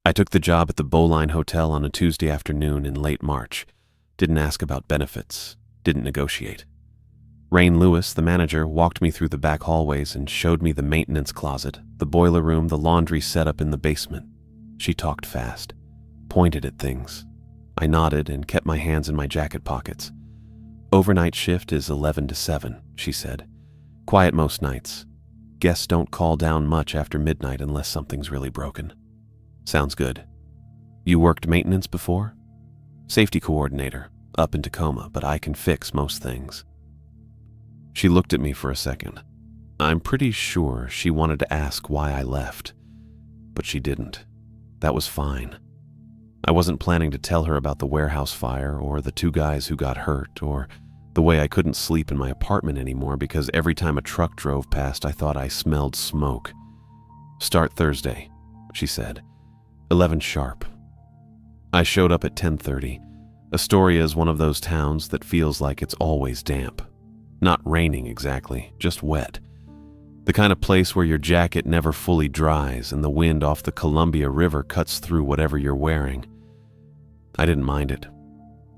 I took the job at the Bowline Hotel on a Tuesday afternoon in late March. Didn't ask about benefits. Didn't negotiate. Rain Lewis, the manager, walked me through the back hallways and showed me the maintenance closet, the boiler room, the laundry setup in the basement. She talked fast, pointed at things. I nodded and kept my hands in my jacket pockets. Overnight shift is 11 to 7, she said. Quiet most nights. Guests don't call down much after midnight unless something's really broken. Sounds good. You worked maintenance before? Safety coordinator, up in Tacoma, but I can fix most things. She looked at me for a second. I'm pretty sure she wanted to ask why I left, but she didn't. That was fine. I wasn't planning to tell her about the warehouse fire or the 2 guys who got hurt or the way I couldn't sleep in my apartment anymore because every time a truck drove past I thought I smelled smoke. Start Thursday, she said. 11 sharp. I showed up at 10:30. Astoria is one of those towns that feels like it's always damp. Not raining exactly, just wet. The kind of place where your jacket never fully dries and the wind off the Columbia River cuts through whatever you're wearing. I didn't mind it.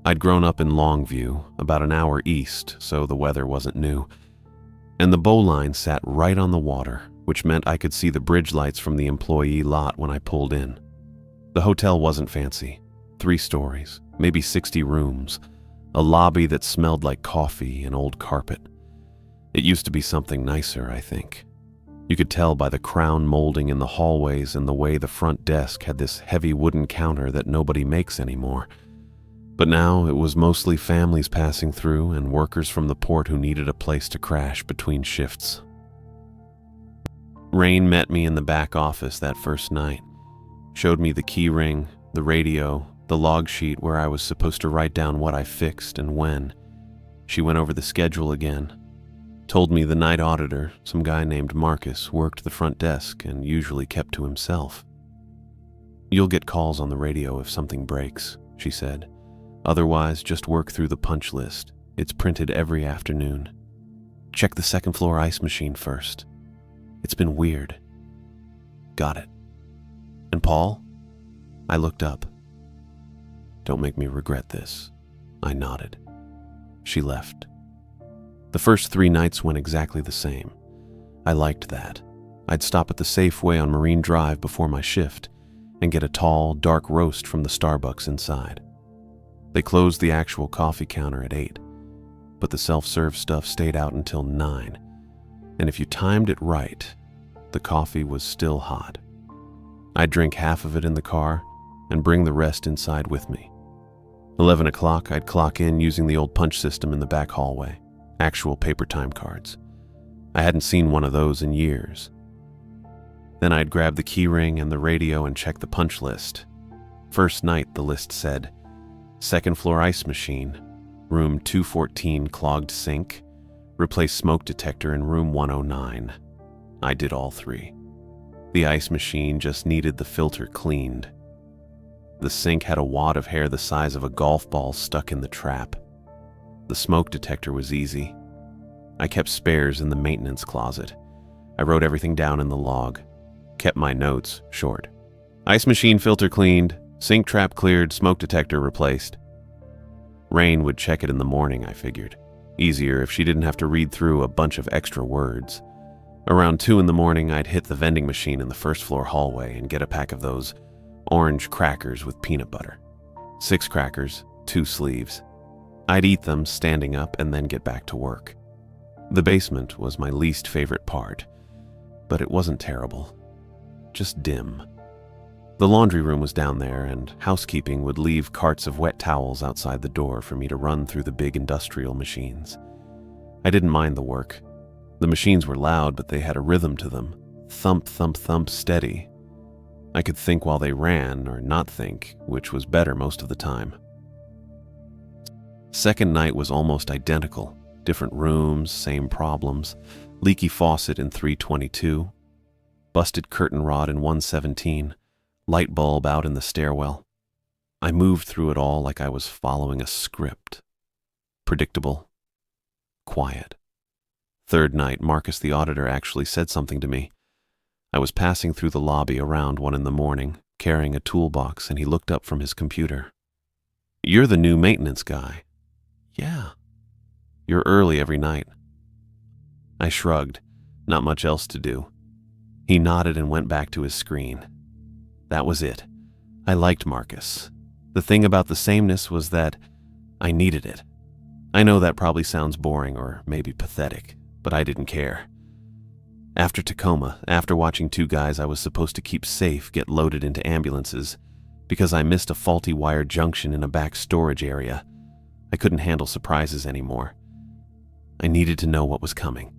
I'd grown up in Longview, about an hour east, so the weather wasn't new. And the Bowline sat right on the water, which meant I could see the bridge lights from the employee lot when I pulled in. The hotel wasn't fancy. 3 stories, maybe 60 rooms, a lobby that smelled like coffee and old carpet. It used to be something nicer, I think. You could tell by the crown molding in the hallways and the way the front desk had this heavy wooden counter that nobody makes anymore. But now it was mostly families passing through and workers from the port who needed a place to crash between shifts. Rain met me in the back office that first night, showed me the key ring, the radio, the log sheet where I was supposed to write down what I fixed and when. She went over the schedule again, told me the night auditor, some guy named Marcus, worked the front desk and usually kept to himself. You'll get calls on the radio if something breaks, she said. Otherwise, just work through the punch list. It's printed every afternoon. Check the second floor ice machine first. It's been weird. Got it. And Paul? I looked up. Don't make me regret this. I nodded. She left. The first 3 nights went exactly the same. I liked that. I'd stop at the Safeway on Marine Drive before my shift and get a tall, dark roast from the Starbucks inside. They closed the actual coffee counter at 8, but the self-serve stuff stayed out until 9, and if you timed it right, the coffee was still hot. I'd drink half of it in the car and bring the rest inside with me. 11 o'clock, I'd clock in using the old punch system in the back hallway, actual paper time cards. I hadn't seen one of those in years. Then I'd grab the key ring and the radio and check the punch list. First night, the list said, second floor ice machine, room 214 clogged sink, replace smoke detector in room 109. I did all 3. The ice machine just needed the filter cleaned. The sink had a wad of hair the size of a golf ball stuck in the trap. The smoke detector was easy. I kept spares in the maintenance closet. I wrote everything down in the log. Kept my notes short. Ice machine filter cleaned, sink trap cleared, smoke detector replaced. Rain would check it in the morning, I figured. Easier if she didn't have to read through a bunch of extra words. Around 2 in the morning, I'd hit the vending machine in the first floor hallway and get a pack of those orange crackers with peanut butter. 6 crackers, 2 sleeves. I'd eat them standing up and then get back to work. The basement was my least favorite part, but it wasn't terrible. Just dim. The laundry room was down there, and housekeeping would leave carts of wet towels outside the door for me to run through the big industrial machines. I didn't mind the work. The machines were loud, but they had a rhythm to them. Thump, thump, thump, steady. I could think while they ran, or not think, which was better most of the time. Second night was almost identical. Different rooms, same problems. Leaky faucet in 322. Busted curtain rod in 117. Light bulb out in the stairwell. I moved through it all like I was following a script. Predictable. Quiet. Third night, Marcus the auditor actually said something to me. I was passing through the lobby around 1 in the morning, carrying a toolbox, and he looked up from his computer. "You're the new maintenance guy." "Yeah." "You're early every night." I shrugged. Not much else to do. He nodded and went back to his screen. That was it. I liked Marcus. The thing about the sameness was that I needed it. I know that probably sounds boring or maybe pathetic, but I didn't care. After Tacoma, after watching two guys I was supposed to keep safe get loaded into ambulances, because I missed a faulty wire junction in a back storage area, I couldn't handle surprises anymore. I needed to know what was coming.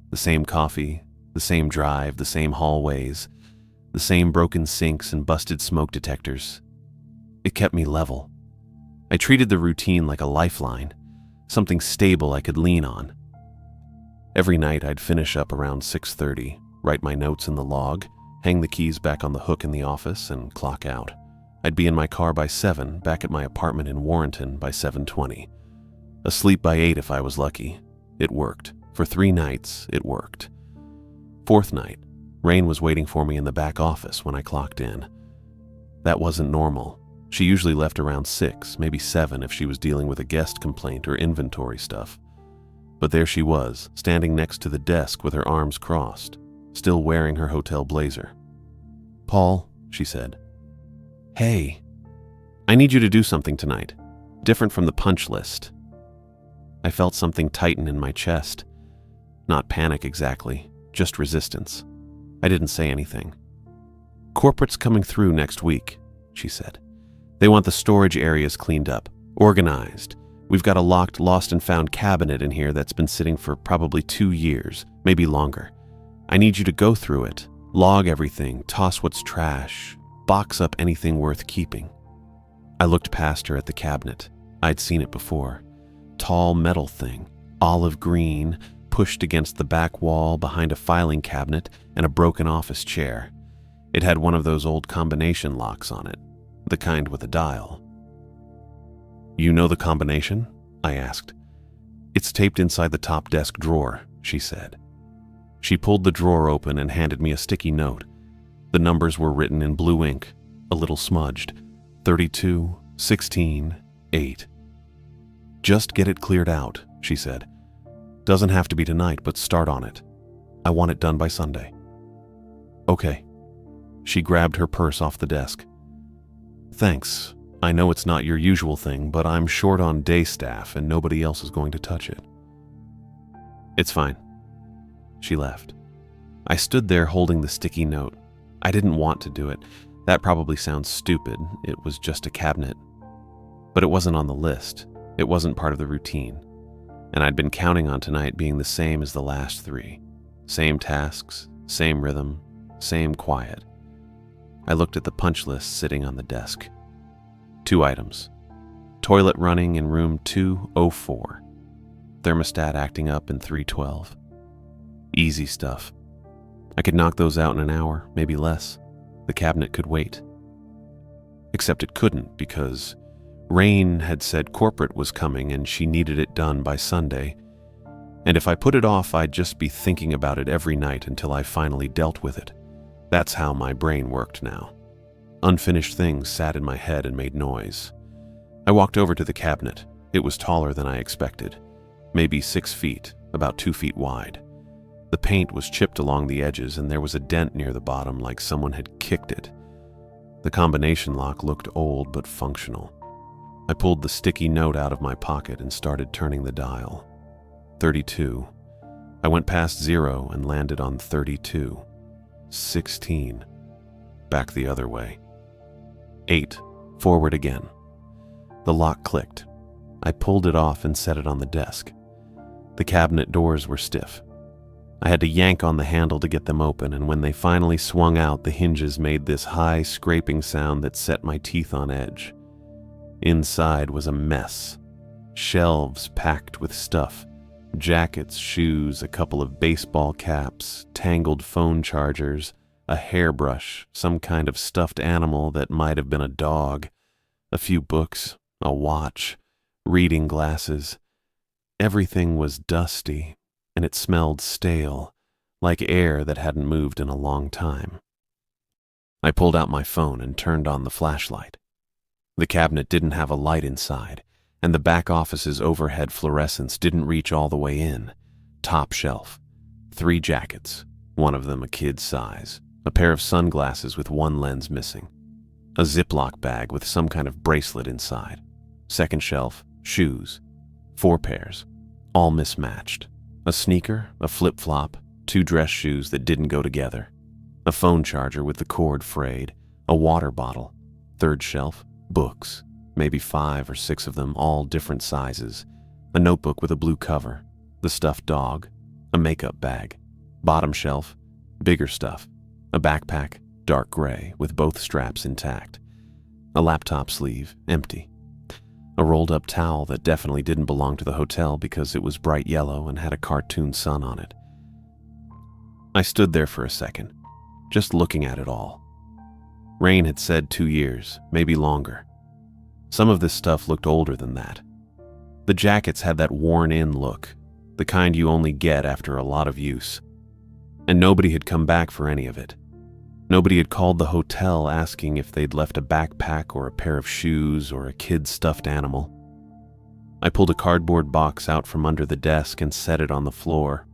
The same coffee, the same drive, the same hallways, the same broken sinks and busted smoke detectors. It kept me level. I treated the routine like a lifeline, something stable I could lean on. Every night I'd finish up around 6:30, write my notes in the log, hang the keys back on the hook in the office, and clock out. I'd be in my car by 7, back at my apartment in Warrenton by 7:20. Asleep by 8 if I was lucky. It worked. For 3 nights, it worked. 4th night, Rain was waiting for me in the back office when I clocked in. That wasn't normal. She usually left around 6, maybe 7 if she was dealing with a guest complaint or inventory stuff. But there she was, standing next to the desk with her arms crossed, still wearing her hotel blazer. "Paul," she said. "Hey, I need you to do something tonight, different from the punch list." I felt something tighten in my chest. Not panic exactly, just resistance. I didn't say anything. "Corporate's coming through next week," she said. "They want the storage areas cleaned up, organized. We've got a locked lost and found cabinet in here that's been sitting for probably 2 years, maybe longer. I need you to go through it, log everything, toss what's trash, box up anything worth keeping." I looked past her at the cabinet. I'd seen it before. Tall metal thing, olive green, pushed against the back wall behind a filing cabinet and a broken office chair. It had one of those old combination locks on it, the kind with a dial. "You know the combination?" I asked. "It's taped inside the top desk drawer," she said. She pulled the drawer open and handed me a sticky note. The numbers were written in blue ink, a little smudged. 32, 16, 8. "Just get it cleared out," she said. "Doesn't have to be tonight, but start on it. I want it done by Sunday." "Okay." She grabbed her purse off the desk. "Thanks. I know it's not your usual thing, but I'm short on day staff and nobody else is going to touch it." "It's fine." She left. I stood there holding the sticky note. I didn't want to do it. That probably sounds stupid. It was just a cabinet. But it wasn't on the list. It wasn't part of the routine. And I'd been counting on tonight being the same as the last 3. Same tasks, same rhythm, same quiet. I looked at the punch list sitting on the desk. 2 items. Toilet running in room 204. Thermostat acting up in 312. Easy stuff. I could knock those out in an hour, maybe less. The cabinet could wait. Except it couldn't, because Rain had said corporate was coming and she needed it done by Sunday. And if I put it off, I'd just be thinking about it every night until I finally dealt with it. That's how my brain worked now. Unfinished things sat in my head and made noise. I walked over to the cabinet. It was taller than I expected. Maybe 6 feet, about 2 feet wide. The paint was chipped along the edges and there was a dent near the bottom like someone had kicked it. The combination lock looked old but functional. I pulled the sticky note out of my pocket and started turning the dial. 32. I went past 0 and landed on 32. 16. Back the other way. 8. Forward again. The lock clicked. I pulled it off and set it on the desk. The cabinet doors were stiff. I had to yank on the handle to get them open, and when they finally swung out, the hinges made this high, scraping sound that set my teeth on edge. Inside was a mess. Shelves packed with stuff. Jackets, shoes, a couple of baseball caps, tangled phone chargers, a hairbrush, some kind of stuffed animal that might have been a dog, a few books, a watch, reading glasses. Everything was dusty, and it smelled stale, like air that hadn't moved in a long time. I pulled out my phone and turned on the flashlight. The cabinet didn't have a light inside, and the back office's overhead fluorescence didn't reach all the way in. Top shelf. 3 jackets, one of them a kid's size, a pair of sunglasses with one lens missing, a Ziploc bag with some kind of bracelet inside. Second shelf, shoes, 4 pairs, all mismatched. A sneaker, a flip-flop, 2 dress shoes that didn't go together, a phone charger with the cord frayed, a water bottle. Third shelf, books, maybe 5 or 6 of them, all different sizes, a notebook with a blue cover, the stuffed dog, a makeup bag. Bottom shelf, bigger stuff, a backpack, dark gray, with both straps intact, a laptop sleeve, empty, a rolled-up towel that definitely didn't belong to the hotel because it was bright yellow and had a cartoon sun on it. I stood there for a second, just looking at it all. Rain had said 2 years, maybe longer. Some of this stuff looked older than that. The jackets had that worn-in look, the kind you only get after a lot of use. And nobody had come back for any of it. Nobody had called the hotel asking if they'd left a backpack or a pair of shoes or a kid's stuffed animal. I pulled a cardboard box out from under the desk and set it on the floor.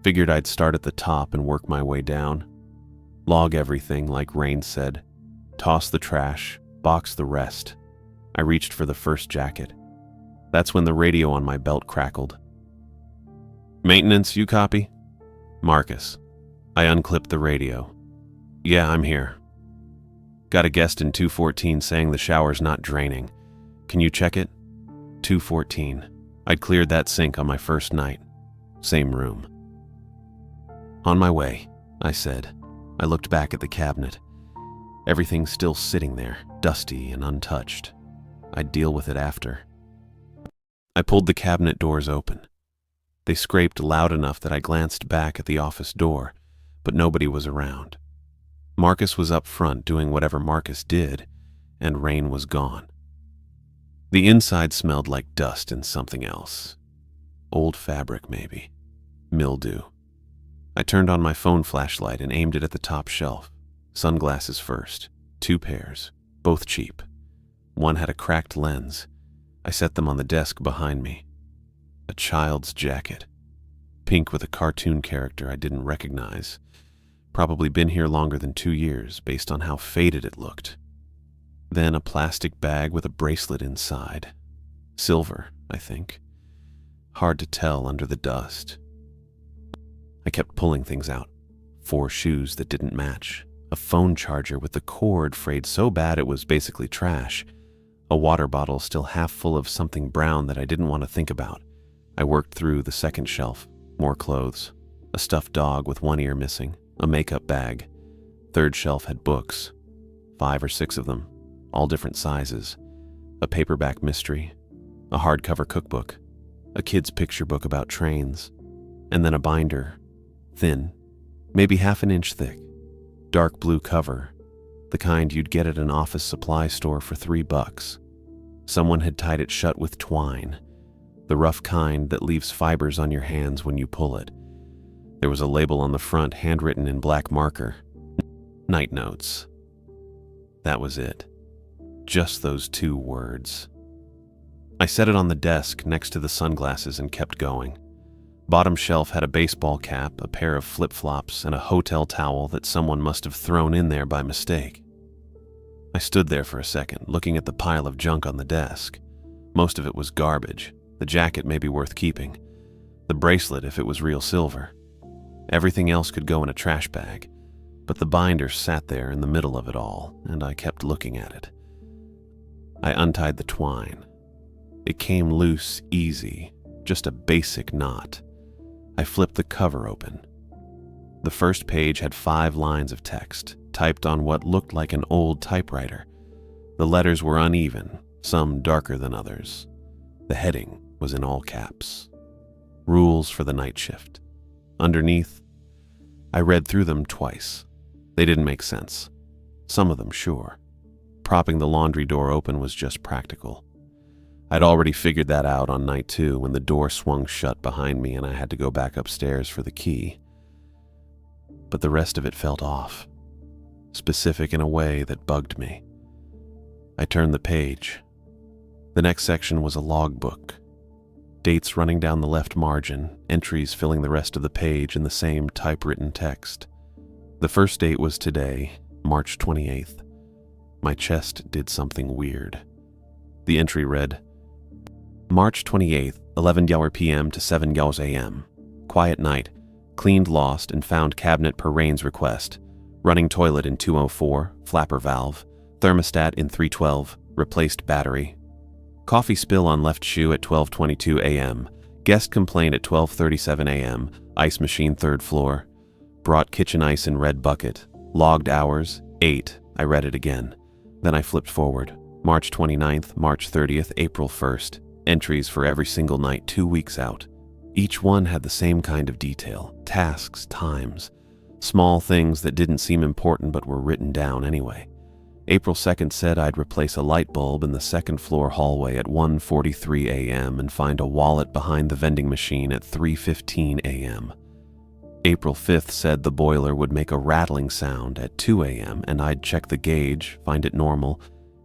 Figured I'd start at the top and work my way down. Log everything like Rain said. Toss the trash, box the rest. I reached for the first jacket. That's when the radio on my belt crackled. "Maintenance, you copy?" "Marcus." I unclipped the radio. "Yeah, I'm here. Got a guest in 214 saying the shower's not draining. Can you check it?" 214. I'd cleared that sink on my first night. Same room. "On my way," I said. I looked back at the cabinet. Everything's still sitting there, dusty and untouched. I'd deal with it after. I pulled the cabinet doors open. They scraped loud enough that I glanced back at the office door, but nobody was around. Marcus was up front doing whatever Marcus did, and Rain was gone. The inside smelled like dust and something else. Old fabric, maybe. Mildew. I turned on my phone flashlight and aimed it at the top shelf. Sunglasses first. 2 pairs. Both cheap. One had a cracked lens. I set them on the desk behind me. A child's jacket. Pink with a cartoon character I didn't recognize. Probably been here longer than 2 years, based on how faded it looked. Then a plastic bag with a bracelet inside. Silver, I think. Hard to tell under the dust. I kept pulling things out. 4 shoes that didn't match. A phone charger with the cord frayed so bad it was basically trash. A water bottle still half full of something brown that I didn't want to think about. I worked through the second shelf. More clothes. A stuffed dog with one ear missing. A makeup bag. Third shelf had books. 5 or 6 of them. All different sizes. A paperback mystery. A hardcover cookbook. A kid's picture book about trains. And then a binder. Thin. Maybe half an inch thick. Dark blue cover. The kind you'd get at an office supply store for $3. Someone had tied it shut with twine. The rough kind that leaves fibers on your hands when you pull it. There was a label on the front, handwritten in black marker. Night notes. That was it. Just those 2 words. I set it on the desk next to the sunglasses and kept going. Bottom shelf had a baseball cap, a pair of flip-flops, and a hotel towel that someone must have thrown in there by mistake. I stood there for a second, looking at the pile of junk on the desk. Most of it was garbage. The jacket may be worth keeping. The bracelet if it was real silver. Everything else could go in a trash bag, but the binder sat there in the middle of it all, and I kept looking at it. I untied the twine. It came loose, easy, just a basic knot. I flipped the cover open. The first page had 5 lines of text, typed on what looked like an old typewriter. The letters were uneven, some darker than others. The heading was in all caps. Rules for the night shift. Underneath, I read through them twice. They didn't make sense. Some of them, sure. Propping the laundry door open was just practical. I'd already figured that out on night 2 when the door swung shut behind me and I had to go back upstairs for the key. But the rest of it felt off. specific in a way that bugged me. I turned the page. The next section was a logbook. Dates running down the left margin, entries filling the rest of the page in the same typewritten text. The first date was today, March 28th. My chest did something weird. The entry read, March 28th, 11 p.m. to 7 a.m. Quiet night. Cleaned lost and found cabinet per Rain's request. Running toilet in 204, flapper valve. Thermostat in 312, replaced battery. Coffee spill on left shoe at 12:22 a.m. Guest complaint at 12:37 a.m. Ice machine 3rd floor. Brought kitchen ice in red bucket. Logged hours, 8. I read it again. Then I flipped forward. March 29th, March 30th, April 1st. Entries for every single night 2 weeks out. Each one had the same kind of detail. Tasks, times. Small things that didn't seem important but were written down anyway. April 2nd said I'd replace a light bulb in the 2nd floor hallway at 1:43 a.m. and find a wallet behind the vending machine at 3:15 a.m. April 5th said the boiler would make a rattling sound at 2 a.m. and I'd check the gauge, find it normal,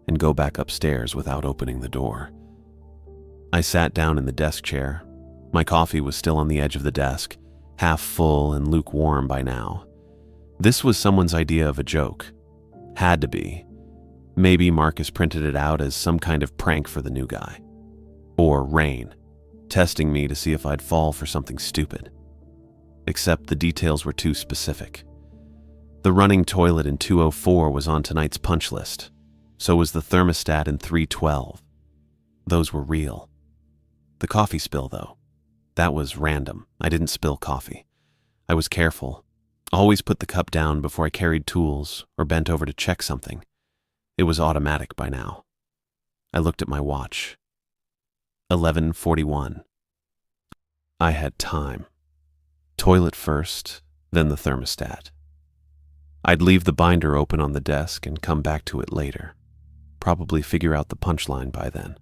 and go back upstairs without opening the door. I sat down in the desk chair. My coffee was still on the edge of the desk, half full and lukewarm by now. This was someone's idea of a joke. Had to be. Maybe Marcus printed it out as some kind of prank for the new guy. Or Rain, testing me to see if I'd fall for something stupid. Except the details were too specific. The running toilet in 204 was on tonight's punch list. So was the thermostat in 312. Those were real. The coffee spill, though. That was random. I didn't spill coffee. I was careful. Always put the cup down before I carried tools or bent over to check something. It was automatic by now. I looked at my watch. 11:41. I had time. Toilet first, then the thermostat. I'd leave the binder open on the desk and come back to it later. Probably figure out the punchline by then.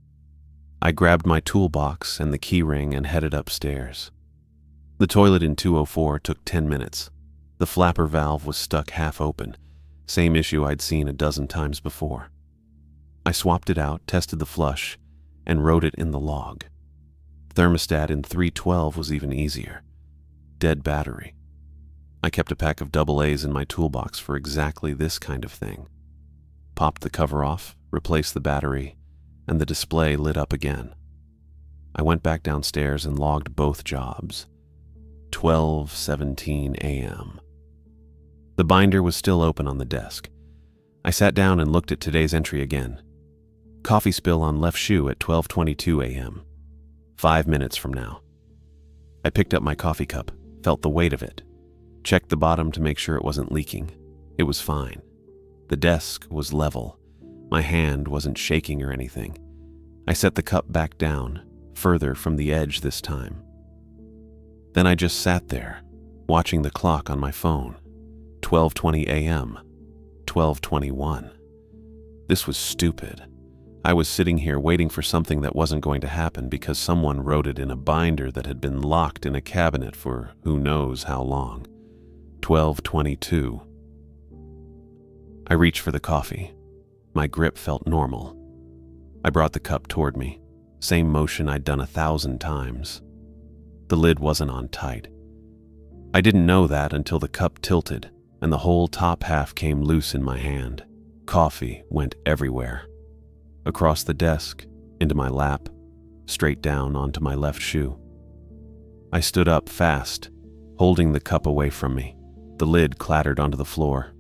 I grabbed my toolbox and the key ring and headed upstairs. The toilet in 204 took 10 minutes. The flapper valve was stuck half open, same issue I'd seen a dozen times before. I swapped it out, tested the flush, and wrote it in the log. Thermostat in 312 was even easier. Dead battery. I kept a pack of AA's in my toolbox for exactly this kind of thing. Popped the cover off, replaced the battery, and the display lit up again. I went back downstairs and logged both jobs. 12:17 a.m. The binder was still open on the desk. I sat down and looked at today's entry again. Coffee spill on left shoe at 12:22 a.m. 5 minutes from now. I picked up my coffee cup, felt the weight of it, checked the bottom to make sure it wasn't leaking. It was fine. The desk was level. My hand wasn't shaking or anything. I set the cup back down, further from the edge this time. Then I just sat there, watching the clock on my phone. 12:20 a.m. 12:21. This was stupid. I was sitting here waiting for something that wasn't going to happen because someone wrote it in a binder that had been locked in a cabinet for who knows how long. 12:22. I reached for the coffee. My grip felt normal. I brought the cup toward me, same motion I'd done 1,000 times. The lid wasn't on tight. I didn't know that until the cup tilted and the whole top half came loose in my hand. Coffee went everywhere. Across the desk, into my lap, straight down onto my left shoe. I stood up fast, holding the cup away from me. The lid clattered onto the floor.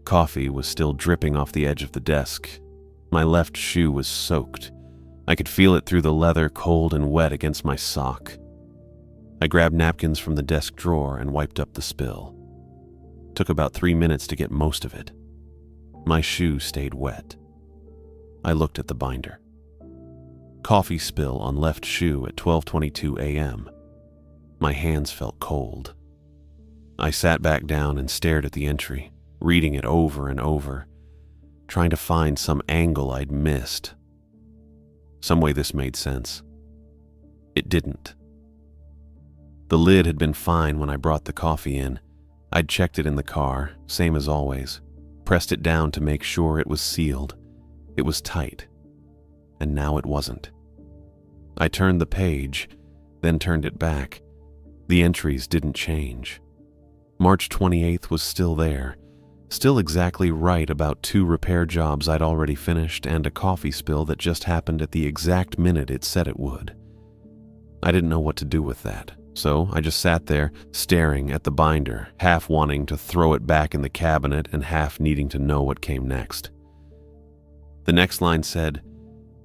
Coffee was still dripping off the edge of the desk. My left shoe was soaked. I could feel it through the leather, cold and wet against my sock. I grabbed napkins from the desk drawer and wiped up the spill. Took about 3 minutes to get most of it. My shoe stayed wet. I looked at the binder. Coffee spill on left shoe at 12:22 a.m. My hands felt cold. I sat back down and stared at the entry, reading it over and over, trying to find some angle I'd missed. Some way this made sense. It didn't. The lid had been fine when I brought the coffee in. I'd checked it in the car, same as always. pressed it down to make sure it was sealed. It was tight, and now it wasn't. I turned the page, then turned it back. The entries didn't change. March 28th was still there, still exactly right about 2 repair jobs I'd already finished and a coffee spill that just happened at the exact minute it said it would. I didn't know what to do with that, so I just sat there, staring at the binder, half wanting to throw it back in the cabinet and half needing to know what came next. The next line said,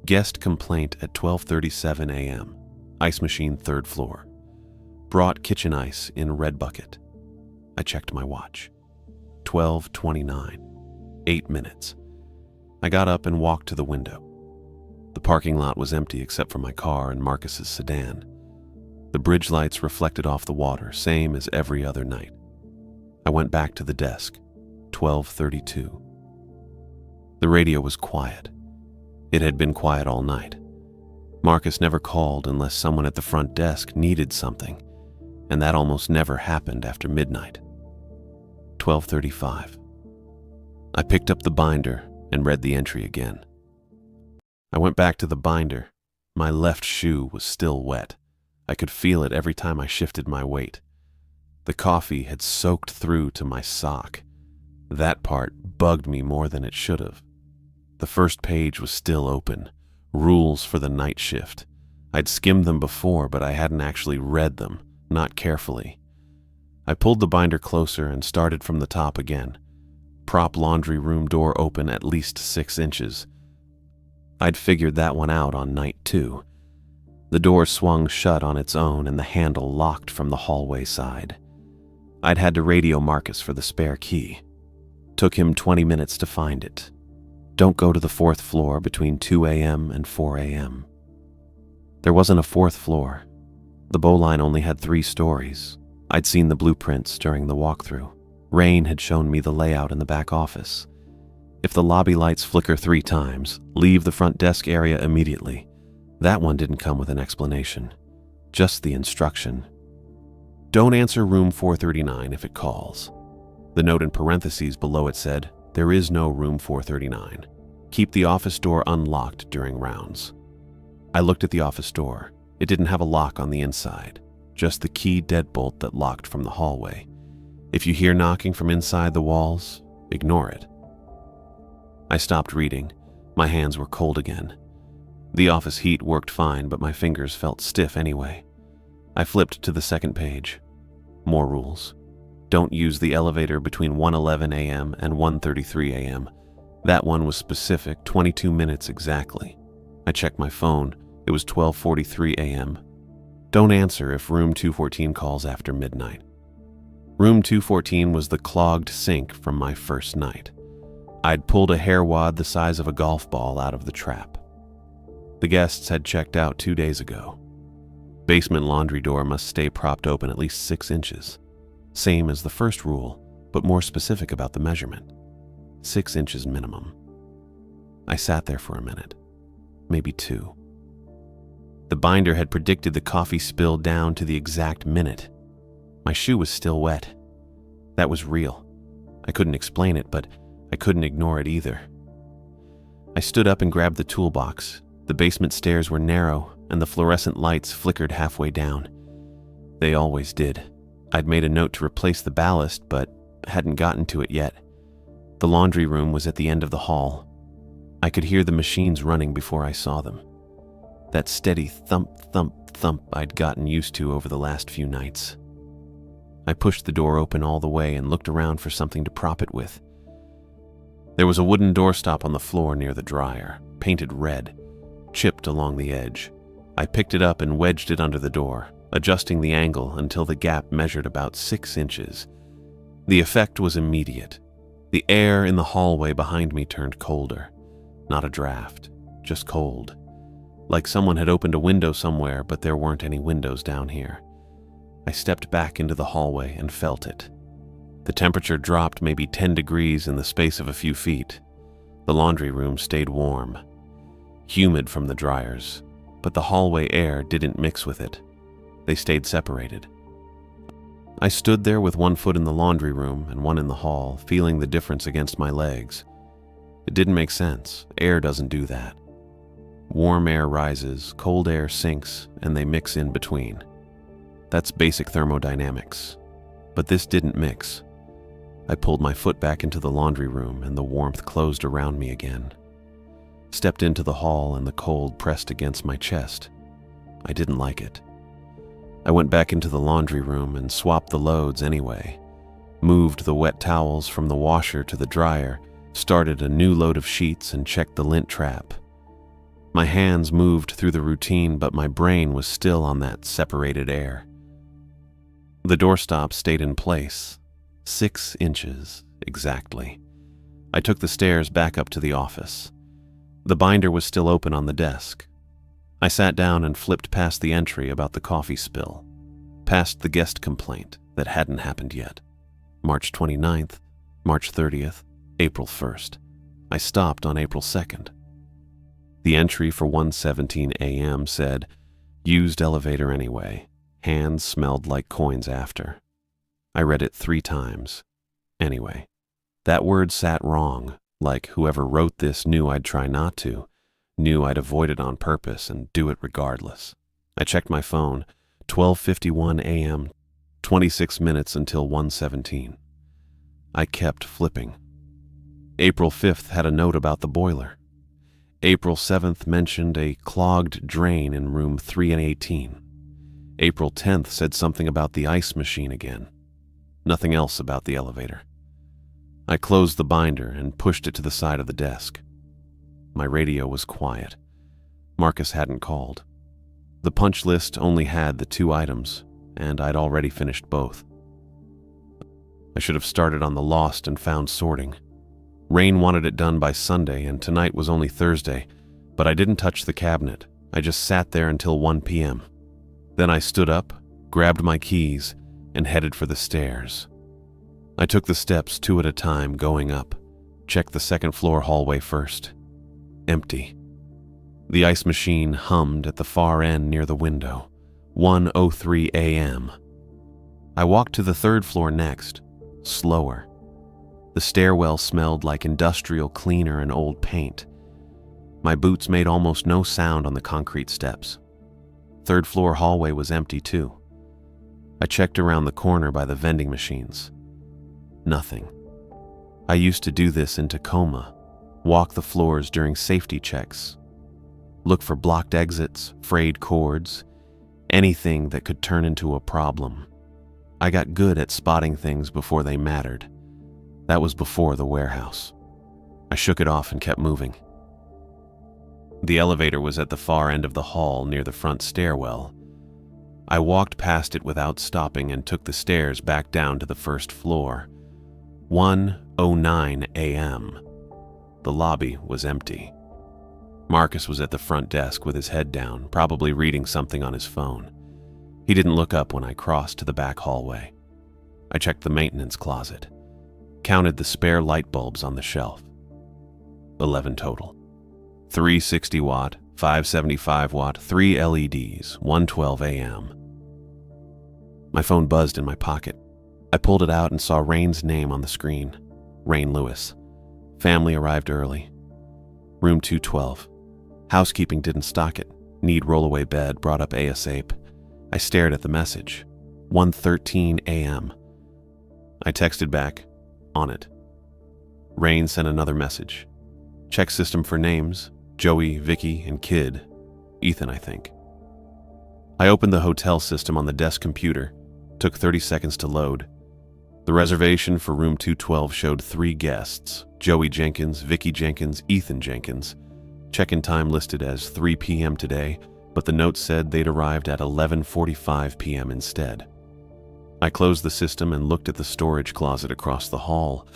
"Guest complaint at 12:37 a.m. Ice machine 3rd floor. Brought kitchen ice in red bucket." I checked my watch. 12:29. 8 minutes. I got up and walked to the window. The parking lot was empty except for my car and Marcus's sedan. The bridge lights reflected off the water, same as every other night. I went back to the desk. 12:32. The radio was quiet. It had been quiet all night. Marcus never called unless someone at the front desk needed something, and that almost never happened after midnight. 12:35. I picked up the binder and read the entry again. I went back to the binder. My left shoe was still wet. I could feel it every time I shifted my weight. The coffee had soaked through to my sock. That part bugged me more than it should have. The first page was still open. Rules for the night shift. I'd skimmed them before, but I hadn't actually read them, not carefully. I pulled the binder closer and started from the top again. Prop laundry room door open at least 6 inches. I'd figured that one out on night 2. The door swung shut on its own and the handle locked from the hallway side. I'd had to radio Marcus for the spare key. Took him 20 minutes to find it. Don't go to the 4th floor between 2 a.m. and 4 a.m. There wasn't a 4th floor. The bowline only had 3 stories. I'd seen the blueprints during the walkthrough. Rain had shown me the layout in the back office. If the lobby lights flicker 3 times, leave the front desk area immediately. That one didn't come with an explanation, just the instruction. Don't answer room 439 if it calls. The note in parentheses below it said, "There is no room 439. Keep the office door unlocked during rounds." I looked at the office door. It didn't have a lock on the inside, just the key deadbolt that locked from the hallway. If you hear knocking from inside the walls, ignore it. I stopped reading. My hands were cold again. The office heat worked fine, but my fingers felt stiff anyway. I flipped to the second page. More rules. Don't use the elevator between 1:11 a.m. and 1:33 a.m. That one was specific, 22 minutes exactly. I checked my phone. It was 12:43 a.m. Don't answer if room 214 calls after midnight. Room 214 was the clogged sink from my first night. I'd pulled a hair wad the size of a golf ball out of the trap. The guests had checked out 2 days ago. Basement laundry door must stay propped open at least 6 inches. Same as the first rule, but more specific about the measurement. 6 inches minimum. I sat there for a minute, maybe 2. The binder had predicted the coffee spill down to the exact minute. My shoe was still wet. That was real. I couldn't explain it, but I couldn't ignore it either. I stood up and grabbed the toolbox. The basement stairs were narrow, and the fluorescent lights flickered halfway down. They always did. I'd made a note to replace the ballast, but hadn't gotten to it yet. The laundry room was at the end of the hall. I could hear the machines running before I saw them. That steady thump, thump, thump I'd gotten used to over the last few nights. I pushed the door open all the way and looked around for something to prop it with. There was a wooden doorstop on the floor near the dryer, painted red, chipped along the edge. I picked it up and wedged it under the door, adjusting the angle until the gap measured about 6 inches. The effect was immediate. The air in the hallway behind me turned colder. Not a draft, just cold. Like someone had opened a window somewhere, but there weren't any windows down here. I stepped back into the hallway and felt it. The temperature dropped maybe 10 degrees in the space of a few feet. The laundry room stayed warm, humid from the dryers, but the hallway air didn't mix with it. They stayed separated. I stood there with one foot in the laundry room and one in the hall, feeling the difference against my legs. It didn't make sense. Air doesn't do that. Warm air rises, cold air sinks, and they mix in between. That's basic thermodynamics. But this didn't mix. I pulled my foot back into the laundry room and the warmth closed around me again. Stepped into the hall and the cold pressed against my chest. I didn't like it. I went back into the laundry room and swapped the loads anyway. Moved the wet towels from the washer to the dryer, started a new load of sheets and checked the lint trap. My hands moved through the routine, but my brain was still on that separated air. The doorstop stayed in place, 6 inches exactly. I took the stairs back up to the office. The binder was still open on the desk. I sat down and flipped past the entry about the coffee spill, past the guest complaint that hadn't happened yet. March 29th, March 30th, April 1st. I stopped on April 2nd. The entry for 1:17 a.m. said, "Used elevator anyway. Hands smelled like coins after." I read it 3 times. Anyway, that word sat wrong, like whoever wrote this knew I'd try not to, knew I'd avoid it on purpose and do it regardless. I checked my phone, 12:51 a.m., 26 minutes until 1:17. I kept flipping. April 5th had a note about the boiler. April 7th mentioned a clogged drain in room 318. April 10th said something about the ice machine again. Nothing else about the elevator. I closed the binder and pushed it to the side of the desk. My radio was quiet. Marcus hadn't called. The punch list only had the 2 items, and I'd already finished both. I should have started on the lost and found sorting. Rain wanted it done by Sunday, and tonight was only Thursday, but I didn't touch the cabinet. I just sat there until 1 p.m. Then I stood up, grabbed my keys, and headed for the stairs. I took the steps 2 at a time, going up. Checked the 2nd floor hallway first. Empty. The ice machine hummed at the far end near the window. 1:03 a.m. I walked to the 3rd floor next, slower. The stairwell smelled like industrial cleaner and old paint. My boots made almost no sound on the concrete steps. 3rd floor hallway was empty too. I checked around the corner by the vending machines. Nothing. I used to do this in Tacoma, walk the floors during safety checks, look for blocked exits, frayed cords, anything that could turn into a problem. I got good at spotting things before they mattered. That was before the warehouse. I shook it off and kept moving. The elevator was at the far end of the hall near the front stairwell. I walked past it without stopping and took the stairs back down to the 1st floor. 1:09 a.m. The lobby was empty. Marcus was at the front desk with his head down, probably reading something on his phone. He didn't look up when I crossed to the back hallway. I checked the maintenance closet. Counted the spare light bulbs on the shelf. 11 total. 360 watt, 575 watt, 3 LEDs, 1:12 a.m. My phone buzzed in my pocket. I pulled it out and saw Rain's name on the screen. Rain Lewis. Family arrived early. Room 212. Housekeeping didn't stock it. Need rollaway bed, brought up ASAP. I stared at the message. 1:13 a.m. I texted back, on it. Rain sent another message. Check system for names, Joey, Vicky, and Kid. Ethan, I think. I opened the hotel system on the desk computer. Took 30 seconds to load. The reservation for room 212 showed 3 guests, Joey Jenkins, Vicky Jenkins, Ethan Jenkins. Check-in time listed as 3 p.m. today, but the note said they'd arrived at 11:45 p.m. instead. I closed the system and looked at the storage closet across the hall.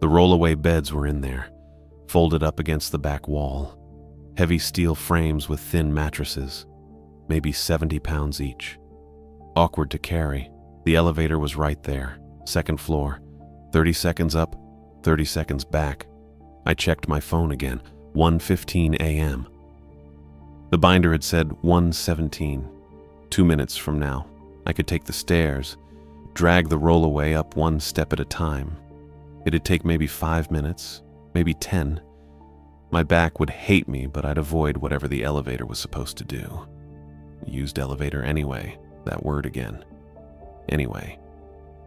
The rollaway beds were in there, folded up against the back wall. Heavy steel frames with thin mattresses, maybe 70 pounds each. Awkward to carry. The elevator was right there, 2nd floor. 30 seconds up, 30 seconds back. I checked my phone again, 1:15 a.m. The binder had said 1:17, 2 minutes from now. I could take the stairs, drag the rollaway up one step at a time. It'd take maybe 5 minutes, maybe 10. My back would hate me, but I'd avoid whatever the elevator was supposed to do. Used elevator anyway, that word again. Anyway,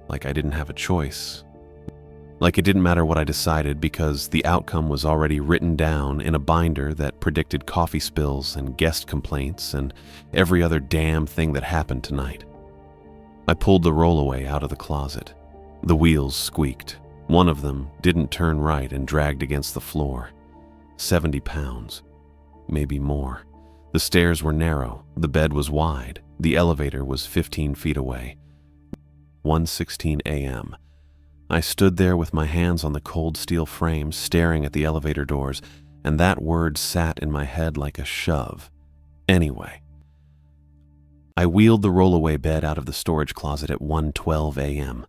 like I didn't have a choice. Like it didn't matter what I decided because the outcome was already written down in a binder that predicted coffee spills and guest complaints and every other damn thing that happened tonight. I pulled the rollaway out of the closet. The wheels squeaked. One of them didn't turn right and dragged against the floor. 70 pounds, maybe more. The stairs were narrow, the bed was wide, the elevator was 15 feet away. 1:16 a.m. I stood there with my hands on the cold steel frame, staring at the elevator doors, and that word sat in my head like a shove. Anyway. I wheeled the rollaway bed out of the storage closet at 1:12 a.m.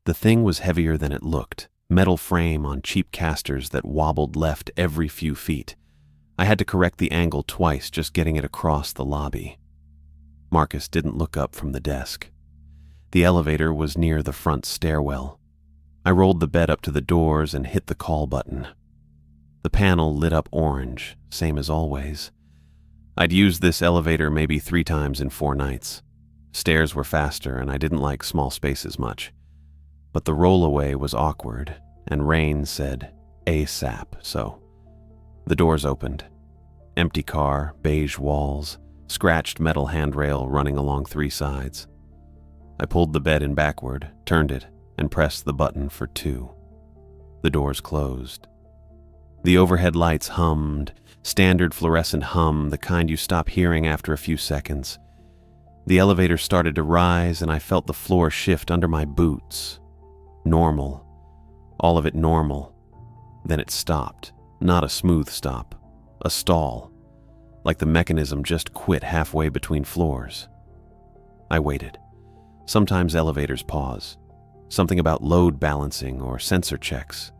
The thing was heavier than it looked, metal frame on cheap casters that wobbled left every few feet. I had to correct the angle twice just getting it across the lobby. Marcus didn't look up from the desk. The elevator was near the front stairwell. I rolled the bed up to the doors and hit the call button. The panel lit up orange, same as always. I'd used this elevator maybe 3 times in 4 nights. Stairs were faster and I didn't like small spaces much. But the rollaway was awkward, and rain said ASAP, so the doors opened. Empty car, beige walls, scratched metal handrail running along 3 sides. I pulled the bed in backward, turned it, and pressed the button for 2. The doors closed. The overhead lights hummed, standard fluorescent hum, the kind you stop hearing after a few seconds. The elevator started to rise, and I felt the floor shift under my boots. Normal. All of it normal. Then it stopped. Not a smooth stop. A stall. Like the mechanism just quit halfway between floors. I waited. Sometimes elevators pause. Something about load balancing or sensor checks.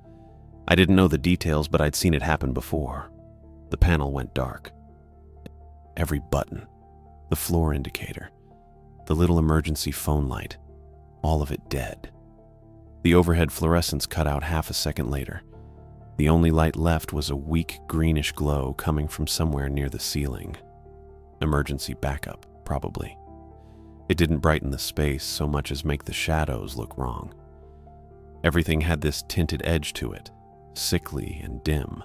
I didn't know the details, but I'd seen it happen before. The panel went dark. Every button. The floor indicator. The little emergency phone light. All of it dead. The overhead fluorescence cut out half a second later. The only light left was a weak greenish glow coming from somewhere near the ceiling. Emergency backup, probably. It didn't brighten the space so much as make the shadows look wrong. Everything had this tinted edge to it, sickly and dim.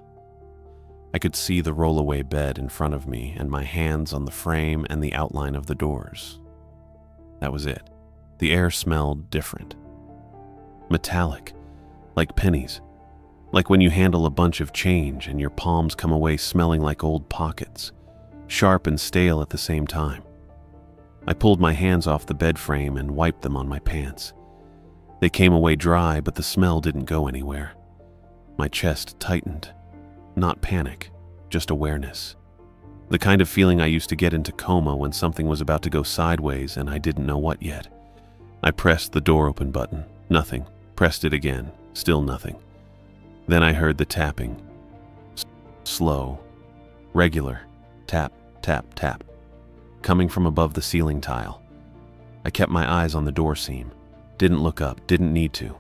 I could see the rollaway bed in front of me and my hands on the frame and the outline of the doors. That was it. The air smelled different. Metallic, like pennies. Like when you handle a bunch of change and your palms come away smelling like old pockets, sharp and stale at the same time. I pulled my hands off the bed frame and wiped them on my pants. They came away dry, but the smell didn't go anywhere. My chest tightened. Not panic, just awareness. The kind of feeling I used to get in Tacoma when something was about to go sideways and I didn't know what yet. I pressed the door open button. Nothing. Pressed it again. Still nothing. Then I heard the tapping. Slow. Regular. Tap, tap, tap. Coming from above the ceiling tile. I kept my eyes on the door seam. Didn't look up, didn't need to.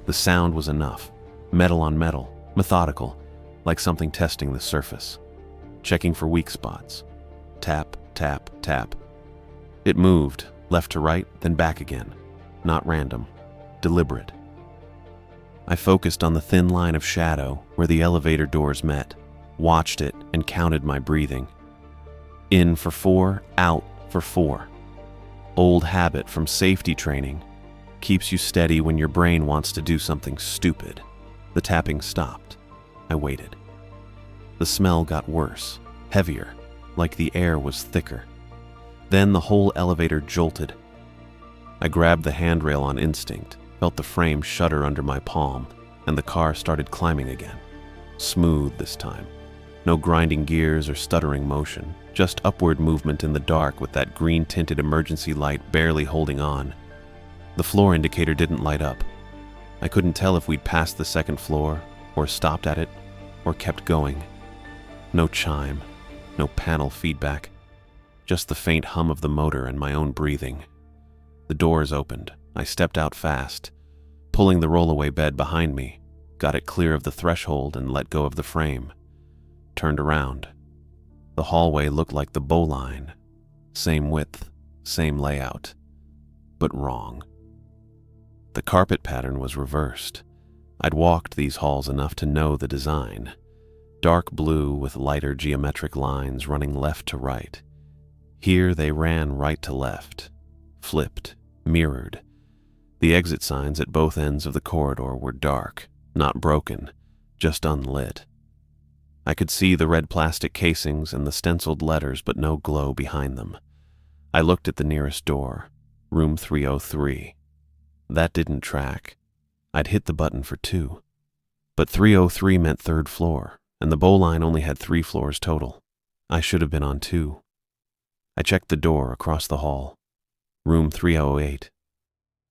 The sound was enough. Metal on metal, methodical, like something testing the surface. Checking for weak spots. Tap, tap, tap. It moved, left to right, then back again. Not random. Deliberate. I focused on the thin line of shadow where the elevator doors met, watched it, and counted my breathing. In for 4, out for 4. Old habit from safety training. Keeps you steady when your brain wants to do something stupid. The tapping stopped. I waited. The smell got worse, heavier, like the air was thicker. Then the whole elevator jolted. I grabbed the handrail on instinct, felt the frame shudder under my palm, and the car started climbing again. Smooth this time. No grinding gears or stuttering motion, just upward movement in the dark with that green-tinted emergency light barely holding on. The floor indicator didn't light up. I couldn't tell if we'd passed the second floor, or stopped at it, or kept going. No chime, no panel feedback, just the faint hum of the motor and my own breathing. The doors opened, I stepped out fast, pulling the rollaway bed behind me, got it clear of the threshold and let go of the frame. Turned around. The hallway looked like the bowline. Same width, same layout, but wrong. The carpet pattern was reversed. I'd walked these halls enough to know the design. Dark blue with lighter geometric lines running left to right. Here they ran right to left, flipped, mirrored. The exit signs at both ends of the corridor were dark, not broken, just unlit. I could see the red plastic casings and the stenciled letters, but no glow behind them. I looked at the nearest door, room 303. That didn't track. I'd hit the button for 2. But 303 meant 3rd floor, and the bowline only had 3 floors total. I should have been on 2. I checked the door across the hall. Room 308.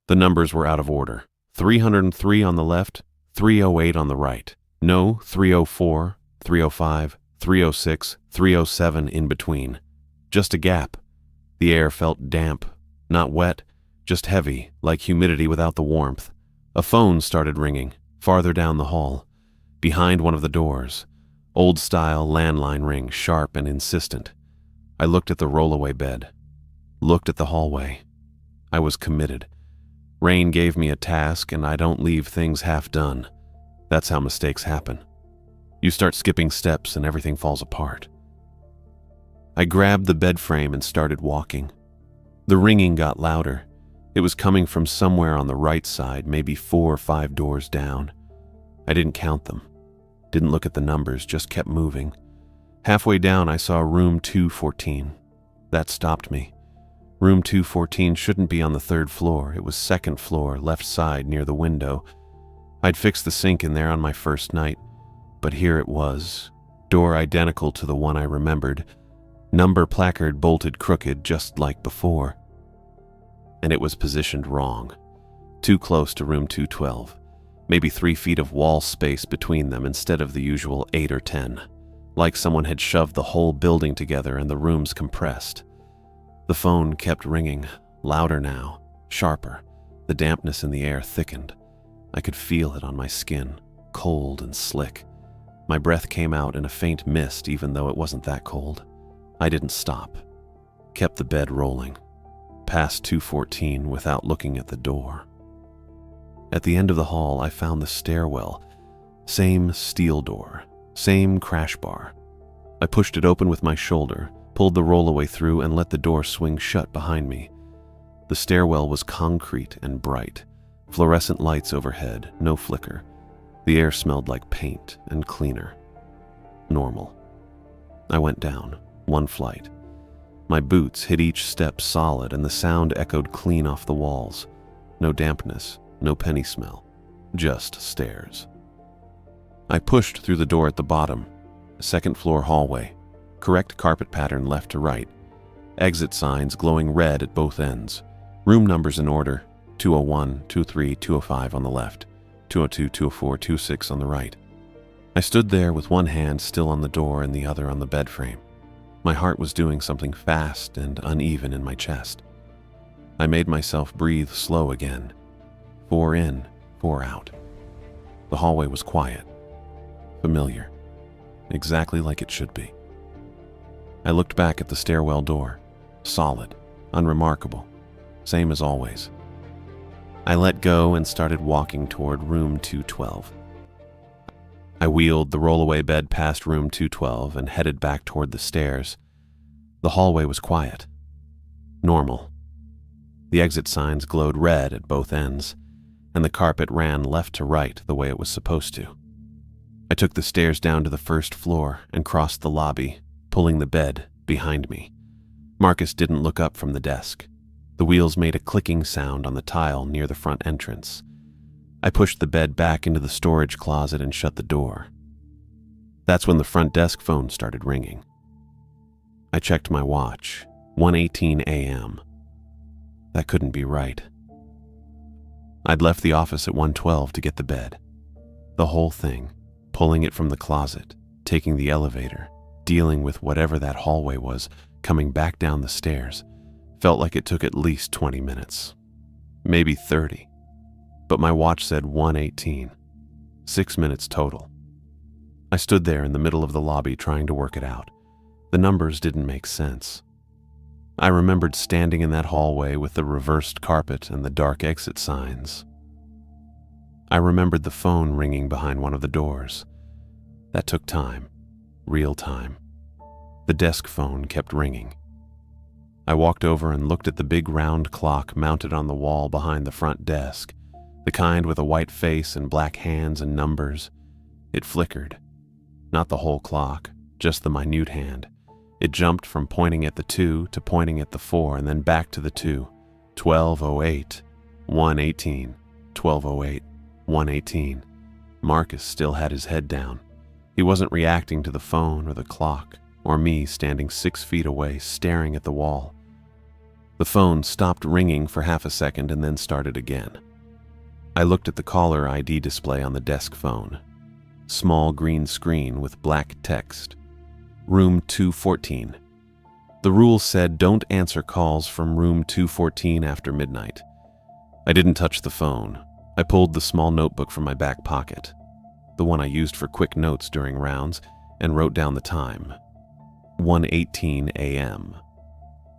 The numbers were out of order. 303 on the left, 308 on the right. No 304, 305, 306, 307 in between. Just a gap. The air felt damp, not wet, just heavy, like humidity without the warmth. A phone started ringing, farther down the hall, behind one of the doors. Old-style landline ring, sharp and insistent. I looked at the rollaway bed, looked at the hallway. I was committed. Rain gave me a task, and I don't leave things half done. That's how mistakes happen. You start skipping steps and everything falls apart. I grabbed the bed frame and started walking. The ringing got louder. It was coming from somewhere on the right side, maybe 4 or 5 doors down. I didn't count them. Didn't look at the numbers, just kept moving. Halfway down, I saw room 214. That stopped me. Room 214 shouldn't be on the 3rd floor. It was 2nd floor, left side, near the window. I'd fixed the sink in there on my first night, but here it was. Door identical to the one I remembered. Number placard bolted crooked, just like before. And it was positioned wrong. Too close to room 212. Maybe 3 feet of wall space between them instead of the usual 8 or 10. Like someone had shoved the whole building together and the rooms compressed. The phone kept ringing, louder now, sharper. The dampness in the air thickened. I could feel it on my skin, cold and slick. My breath came out in a faint mist even though it wasn't that cold. I didn't stop. Kept the bed rolling. Past 214 without looking at the door. At the end of the hall, I found the stairwell. Same steel door, same crash bar. I pushed it open with my shoulder, pulled the rollaway through, and let the door swing shut behind me. The stairwell was concrete and bright. Fluorescent lights overhead, no flicker. The air smelled like paint and cleaner. Normal. I went down, 1 flight. My boots hit each step solid, and the sound echoed clean off the walls. No dampness, no penny smell, just stairs. I pushed through the door at the bottom, a 2nd floor hallway, correct carpet pattern left to right, exit signs glowing red at both ends, room numbers in order, 201, 203, 205 on the left, 202, 204, 206 on the right. I stood there with one hand still on the door and the other on the bed frame. My heart was doing something fast and uneven in my chest. I made myself breathe slow again. 4 in, 4 out. The hallway was quiet, familiar, exactly like it should be. I looked back at the stairwell door, solid, unremarkable, same as always. I let go and started walking toward room 212. I wheeled the rollaway bed past room 212 and headed back toward the stairs. The hallway was quiet. Normal. The exit signs glowed red at both ends, and the carpet ran left to right the way it was supposed to. I took the stairs down to the 1st floor and crossed the lobby, pulling the bed behind me. Marcus didn't look up from the desk. The wheels made a clicking sound on the tile near the front entrance. I pushed the bed back into the storage closet and shut the door. That's when the front desk phone started ringing. I checked my watch, 1:18 a.m. That couldn't be right. I'd left the office at 1:12 to get the bed. The whole thing, pulling it from the closet, taking the elevator, dealing with whatever that hallway was, coming back down the stairs, felt like it took at least 20 minutes. maybe 30. But my watch said 1:18. 6 minutes total. I stood there in the middle of the lobby trying to work it out. The numbers didn't make sense. I remembered standing in that hallway with the reversed carpet and the dark exit signs. I remembered the phone ringing behind one of the doors. That took time, real time. The desk phone kept ringing. I walked over and looked at the big round clock mounted on the wall behind the front desk, the kind with a white face and black hands and numbers. It flickered. Not the whole clock, just the minute hand. It jumped from pointing at the 2 to pointing at the 4 and then back to the 2. 12:08, 1:18, 12:08, 1:18. Marcus still had his head down. He wasn't reacting to the phone or the clock, or me standing 6 feet away staring at the wall. The phone stopped ringing for half a second and then started again. I looked at the caller ID display on the desk phone. Small green screen with black text. Room 214. The rules said don't answer calls from room 214 after midnight. I didn't touch the phone. I pulled the small notebook from my back pocket, the one I used for quick notes during rounds, and wrote down the time. 1:18 a.m.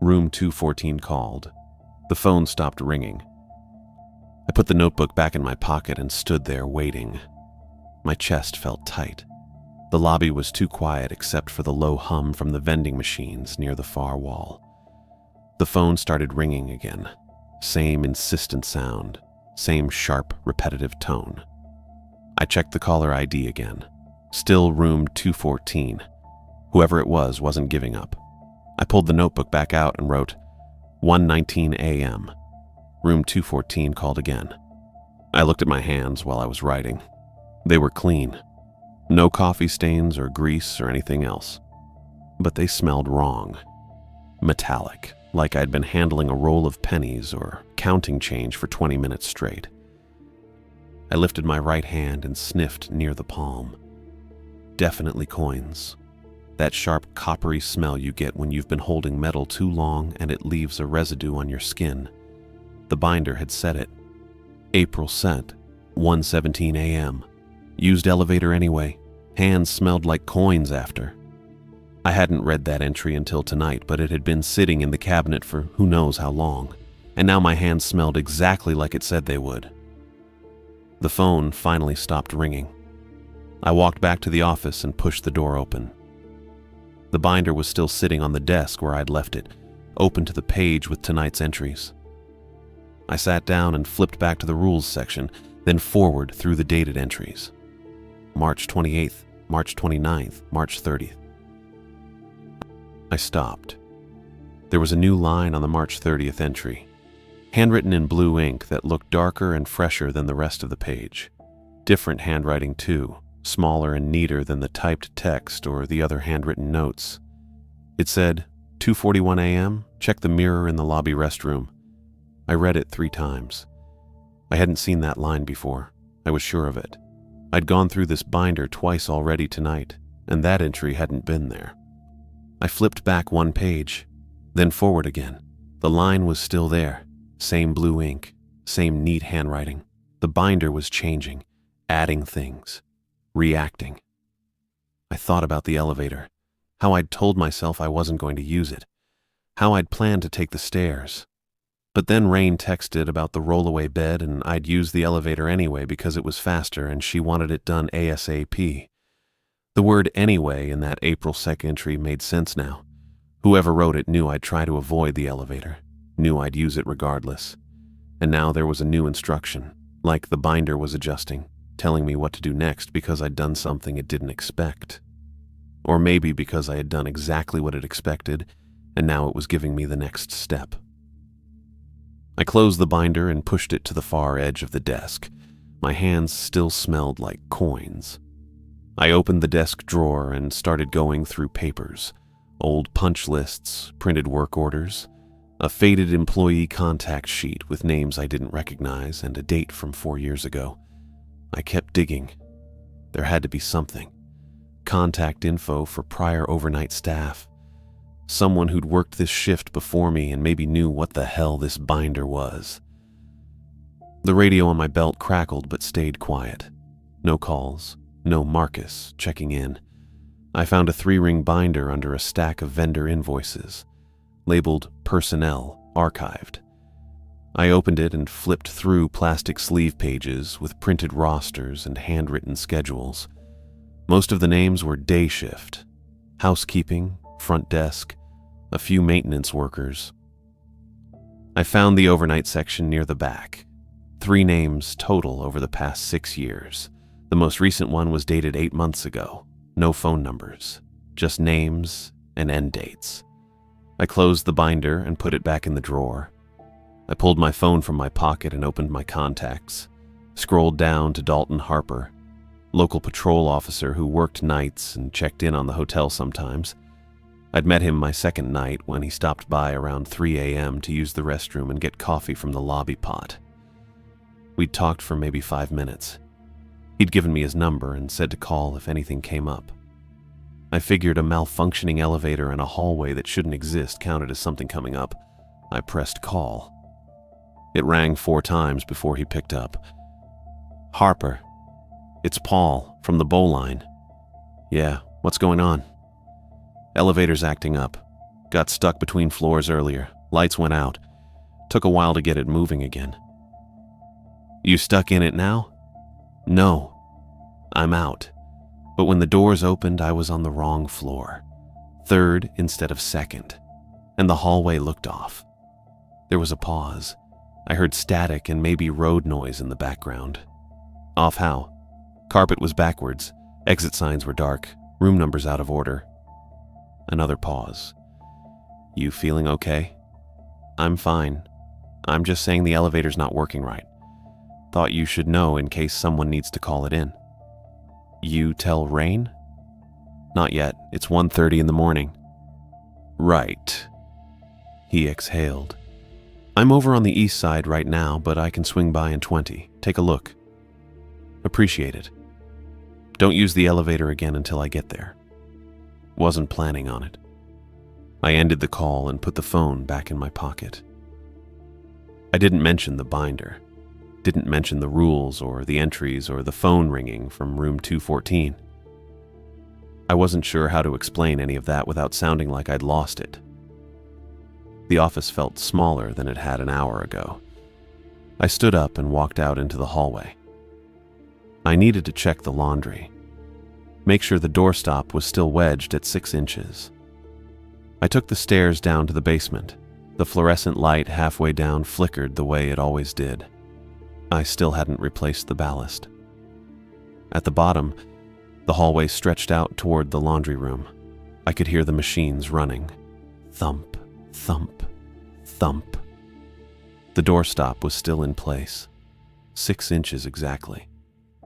Room 214 called. The phone stopped ringing. I put the notebook back in my pocket and stood there waiting. My chest felt tight. The lobby was too quiet except for the low hum from the vending machines near the far wall. The phone started ringing again. Same insistent sound, same sharp, repetitive tone. I checked the caller ID again. Still room 214. Whoever it was wasn't giving up. I pulled the notebook back out and wrote 1:19 a.m. Room 214 called again. I looked at my hands while I was writing. They were clean. No coffee stains or grease or anything else. But they smelled wrong. Metallic, like I'd been handling a roll of pennies or counting change for 20 minutes straight. I lifted my right hand and sniffed near the palm. Definitely coins. That sharp coppery smell you get when you've been holding metal too long and it leaves a residue on your skin. The binder had said it. April sent, 1:17 a.m. Used elevator anyway. Hands smelled like coins after. I hadn't read that entry until tonight, but it had been sitting in the cabinet for who knows how long, and now my hands smelled exactly like it said they would. The phone finally stopped ringing. I walked back to the office and pushed the door open. The binder was still sitting on the desk where I'd left it, open to the page with tonight's entries. I sat down and flipped back to the rules section, then forward through the dated entries. March 28th, March 29th, March 30th. I stopped. There was a new line on the March 30th entry, handwritten in blue ink that looked darker and fresher than the rest of the page. Different handwriting too, smaller and neater than the typed text or the other handwritten notes. It said, 2:41 a.m., check the mirror in the lobby restroom. I read it 3 times. I hadn't seen that line before. I was sure of it. I'd gone through this binder twice already tonight, and that entry hadn't been there. I flipped back 1 page, then forward again. The line was still there. Same blue ink, same neat handwriting. The binder was changing, adding things, reacting. I thought about the elevator, how I'd told myself I wasn't going to use it, how I'd planned to take the stairs. But then Rain texted about the rollaway bed and I'd use the elevator anyway because it was faster and she wanted it done ASAP. The word anyway in that April 2nd entry made sense now. Whoever wrote it knew I'd try to avoid the elevator, knew I'd use it regardless. And now there was a new instruction, like the binder was adjusting, telling me what to do next because I'd done something it didn't expect. Or maybe because I had done exactly what it expected and now it was giving me the next step. I closed the binder and pushed it to the far edge of the desk. My hands still smelled like coins. I opened the desk drawer and started going through papers, old punch lists, printed work orders, a faded employee contact sheet with names I didn't recognize and a date from 4 years ago. I kept digging. There had to be something. Contact info for prior overnight staff. Someone who'd worked this shift before me and maybe knew what the hell this binder was. The radio on my belt crackled but stayed quiet. No calls, no Marcus checking in. I found a 3-ring binder under a stack of vendor invoices, labeled Personnel Archived. I opened it and flipped through plastic sleeve pages with printed rosters and handwritten schedules. Most of the names were day shift, housekeeping, front desk, a few maintenance workers. I found the overnight section near the back. 3 names total over the past 6 years. The most recent one was dated 8 months ago. No phone numbers, just names and end dates. I closed the binder and put it back in the drawer. I pulled my phone from my pocket and opened my contacts. Scrolled down to Dalton Harper, local patrol officer who worked nights and checked in on the hotel sometimes. I'd met him my second night when he stopped by around 3 a.m. to use the restroom and get coffee from the lobby pot. We'd talked for maybe 5 minutes. He'd given me his number and said to call if anything came up. I figured a malfunctioning elevator in a hallway that shouldn't exist counted as something coming up. I pressed call. It rang 4 times before he picked up. "Harper, it's Paul from the Bowline." "Yeah, what's going on?" "Elevator's acting up. Got stuck between floors earlier. Lights went out. Took a while to get it moving again." "You stuck in it now?" "No, I'm out. But when the doors opened, I was on the wrong floor. 3rd instead of 2nd. And the hallway looked off." There was a pause. I heard static and maybe road noise in the background. "Off how?" "Carpet was backwards. Exit signs were dark. Room numbers out of order." Another pause. "You feeling okay?" "I'm fine. I'm just saying the elevator's not working right. Thought you should know in case someone needs to call it in." "You tell Rain?" "Not yet. It's 1:30 in the morning." "Right." He exhaled. "I'm over on the east side right now, but I can swing by in 20. Take a look." "Appreciate it. Don't use the elevator again until I get there." Wasn't planning on it. I ended the call and put the phone back in my pocket. I didn't mention the binder. Didn't mention the rules or the entries or the phone ringing from room 214. I wasn't sure how to explain any of that without sounding like I'd lost it. The office felt smaller than it had an hour ago. I stood up and walked out into the hallway. I needed to check the laundry. Make sure the doorstop was still wedged at 6 inches. I took the stairs down to the basement. The fluorescent light halfway down flickered the way it always did. I still hadn't replaced the ballast. At the bottom, the hallway stretched out toward the laundry room. I could hear the machines running. Thump, thump, thump. The doorstop was still in place. 6 inches exactly.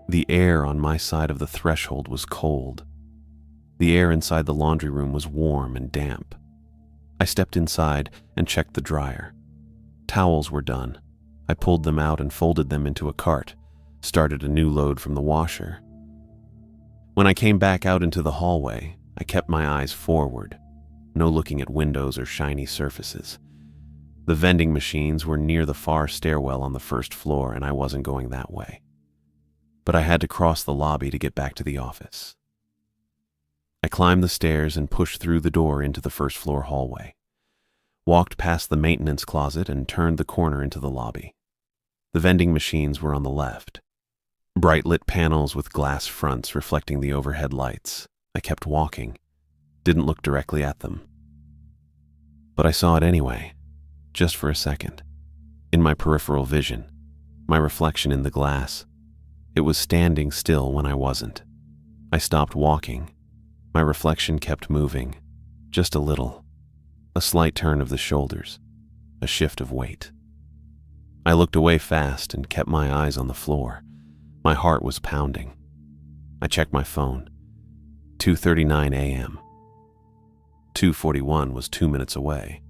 The air on my side of the threshold was cold. The air inside the laundry room was warm and damp. I stepped inside and checked the dryer. Towels were done. I pulled them out and folded them into a cart, started a new load from the washer. When I came back out into the hallway, I kept my eyes forward, no looking at windows or shiny surfaces. The vending machines were near the far stairwell on the 1st floor, and I wasn't going that way. But I had to cross the lobby to get back to the office. I climbed the stairs and pushed through the door into the 1st floor hallway, walked past the maintenance closet and turned the corner into the lobby. The vending machines were on the left. Bright lit panels with glass fronts reflecting the overhead lights. I kept walking, didn't look directly at them. But I saw it anyway, just for a second. In my peripheral vision, my reflection in the glass. It was standing still when I wasn't. I stopped walking. My reflection kept moving, just a little. A slight turn of the shoulders, a shift of weight. I looked away fast and kept my eyes on the floor. My heart was pounding. I checked my phone. 2:39 a.m. 2:41 was 2 minutes away.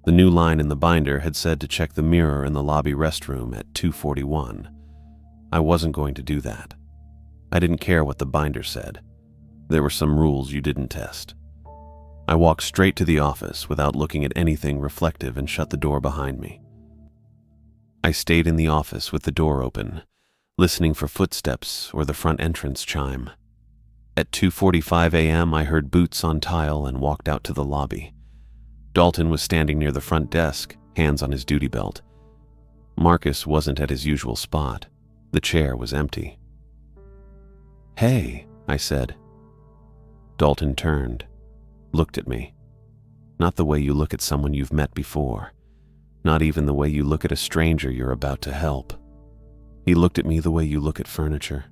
The new line in the binder had said to check the mirror in the lobby restroom at 2:41. I wasn't going to do that. I didn't care what the binder said. There were some rules you didn't test. I walked straight to the office without looking at anything reflective and shut the door behind me. I stayed in the office with the door open, listening for footsteps or the front entrance chime. At 2:45 a.m., I heard boots on tile and walked out to the lobby. Dalton was standing near the front desk, hands on his duty belt. Marcus wasn't at his usual spot. The chair was empty. "Hey," I said. Dalton turned, looked at me. Not the way you look at someone you've met before. Not even the way you look at a stranger you're about to help. He looked at me the way you look at furniture.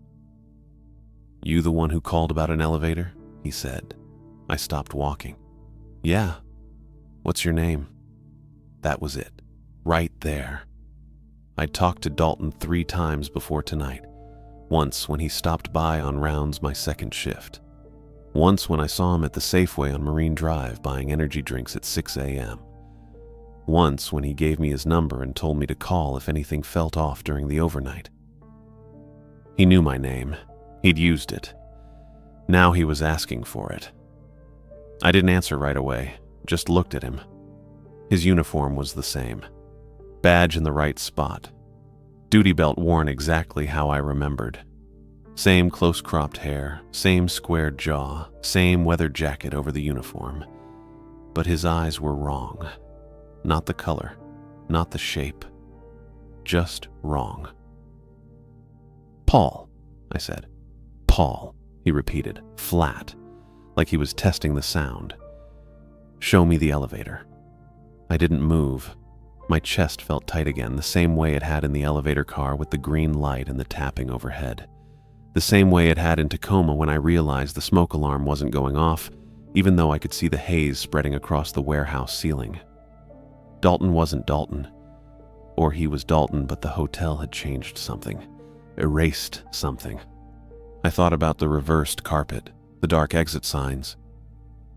"You the one who called about an elevator?" he said. I stopped walking. "Yeah. What's your name?" That was it. Right there. I'd talked to Dalton 3 times before tonight. Once when he stopped by on rounds my second shift. Once when I saw him at the Safeway on Marine Drive buying energy drinks at 6 a.m. Once when he gave me his number and told me to call if anything felt off during the overnight. He knew my name. He'd used it. Now he was asking for it. I didn't answer right away, just looked at him. His uniform was the same. Badge in the right spot. Duty belt worn exactly how I remembered. Same close-cropped hair, same squared jaw, same weather jacket over the uniform. But his eyes were wrong. Not the color, not the shape. Just wrong. "Paul," I said. "Paul," he repeated, flat, like he was testing the sound. "Show me the elevator." I didn't move. My chest felt tight again, the same way it had in the elevator car with the green light and the tapping overhead. The same way it had in Tacoma when I realized the smoke alarm wasn't going off, even though I could see the haze spreading across the warehouse ceiling. Dalton wasn't Dalton. Or he was Dalton, but the hotel had changed something. Erased something. I thought about the reversed carpet, the dark exit signs,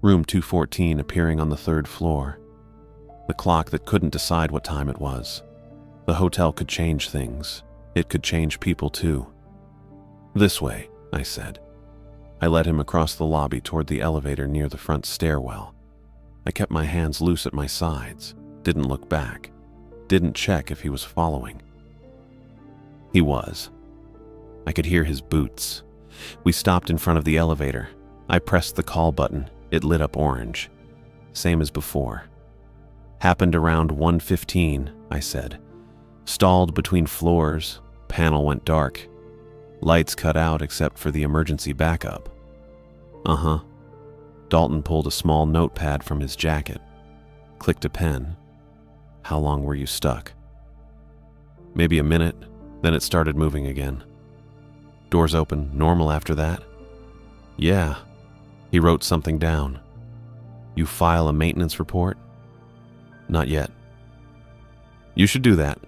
room 214 appearing on the 3rd floor, the clock that couldn't decide what time it was. The hotel could change things. It could change people too. "This way," I said. I led him across the lobby toward the elevator near the front stairwell. I kept my hands loose at my sides, didn't look back, didn't check if he was following. He was. I could hear his boots. We stopped in front of the elevator. I pressed the call button. It lit up orange. Same as before. "Happened around 1:15, I said. "Stalled between floors. Panel went dark. Lights cut out except for the emergency backup." "Uh-huh." Dalton pulled a small notepad from his jacket. Clicked a pen. "How long were you stuck?" "Maybe a minute, then it started moving again." "Doors open, normal after that?" "Yeah." He wrote something down. "You file a maintenance report?" "Not yet." "You should do that."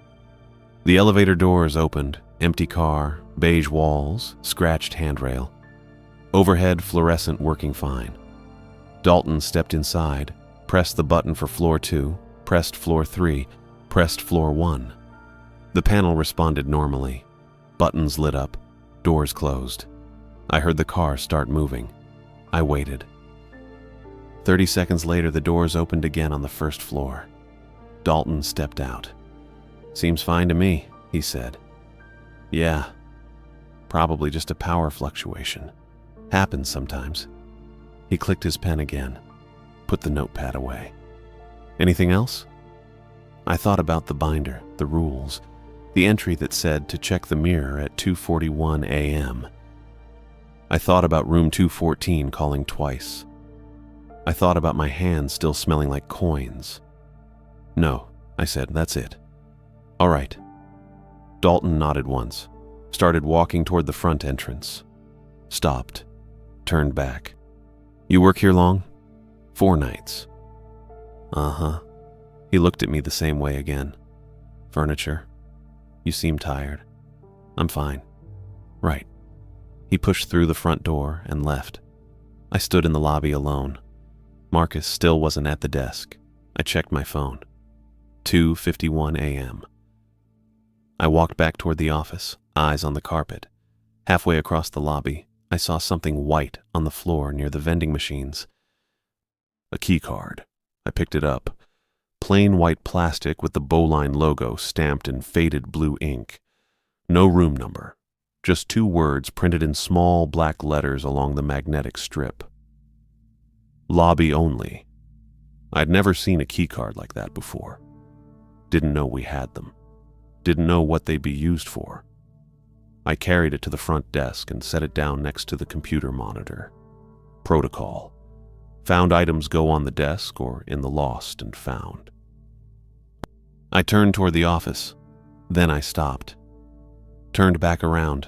The elevator doors opened. Empty car, beige walls, scratched handrail. Overhead fluorescent working fine. Dalton stepped inside, pressed the button for floor 2, pressed floor 3, pressed floor 1. The panel responded normally. Buttons lit up, doors closed. I heard the car start moving. I waited. 30 seconds later, the doors opened again on the 1st floor. Dalton stepped out. "Seems fine to me," he said. "Yeah, probably just a power fluctuation. Happens sometimes." He clicked his pen again, put the notepad away. "Anything else?" I thought about the binder, the rules, the entry that said to check the mirror at 2:41 a.m. I thought about room 214 calling twice. I thought about my hands still smelling like coins. "No," I said, "that's it." "All right." Dalton nodded once, started walking toward the front entrance. Stopped, turned back. "You work here long?" "4 nights." "Uh-huh." He looked at me the same way again. "Furniture? You seem tired." "I'm fine." "Right." He pushed through the front door and left. I stood in the lobby alone. Marcus still wasn't at the desk. I checked my phone. 2:51 a.m. I walked back toward the office, eyes on the carpet. Halfway across the lobby, I saw something white on the floor near the vending machines. A key card. I picked it up. plain white plastic with the Bowline logo stamped in faded blue ink. No room number, just 2 words printed in small black letters along the magnetic strip. Lobby only. I'd never seen a keycard like that before. Didn't know we had them. Didn't know what they'd be used for. I carried it to the front desk and set it down next to the computer monitor. Protocol. Found items go on the desk or in the lost and found. I turned toward the office. Then I stopped. Turned back around.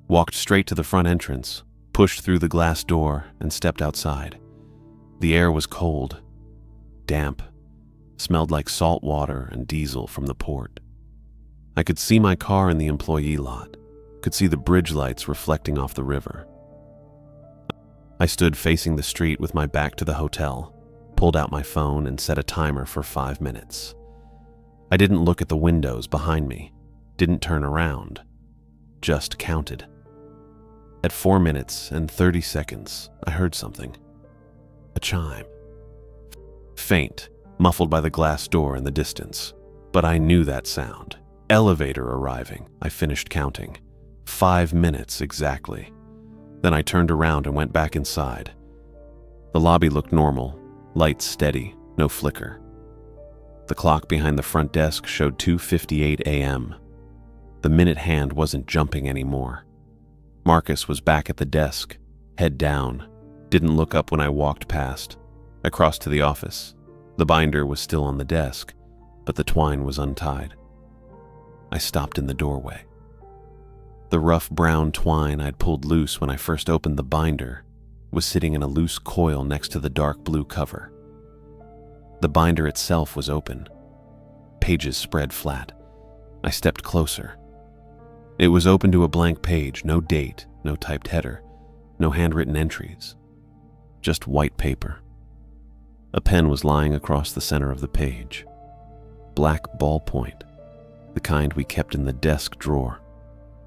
Walked straight to the front entrance, pushed through the glass door, and stepped outside. The air was cold, damp, smelled like salt water and diesel from the port. I could see my car in the employee lot, could see the bridge lights reflecting off the river. I stood facing the street with my back to the hotel, pulled out my phone and set a timer for 5 minutes. I didn't look at the windows behind me, didn't turn around, just counted. At 4 minutes and 30 seconds, I heard something. A chime. Faint, muffled by the glass door in the distance, but I knew that sound. Elevator arriving, I finished counting. 5 minutes exactly. Then I turned around and went back inside. The lobby looked normal, lights steady, no flicker. The clock behind the front desk showed 2:58 a.m. The minute hand wasn't jumping anymore. Marcus was back at the desk, head down, didn't look up when I walked past. I crossed to the office. The binder was still on the desk, but the twine was untied. I stopped in the doorway. The rough brown twine I'd pulled loose when I first opened the binder was sitting in a loose coil next to the dark blue cover. The binder itself was open. Pages spread flat. I stepped closer. It was open to a blank page, no date, no typed header, no handwritten entries. Just white paper. A pen was lying across the center of the page. Black ballpoint, the kind we kept in the desk drawer.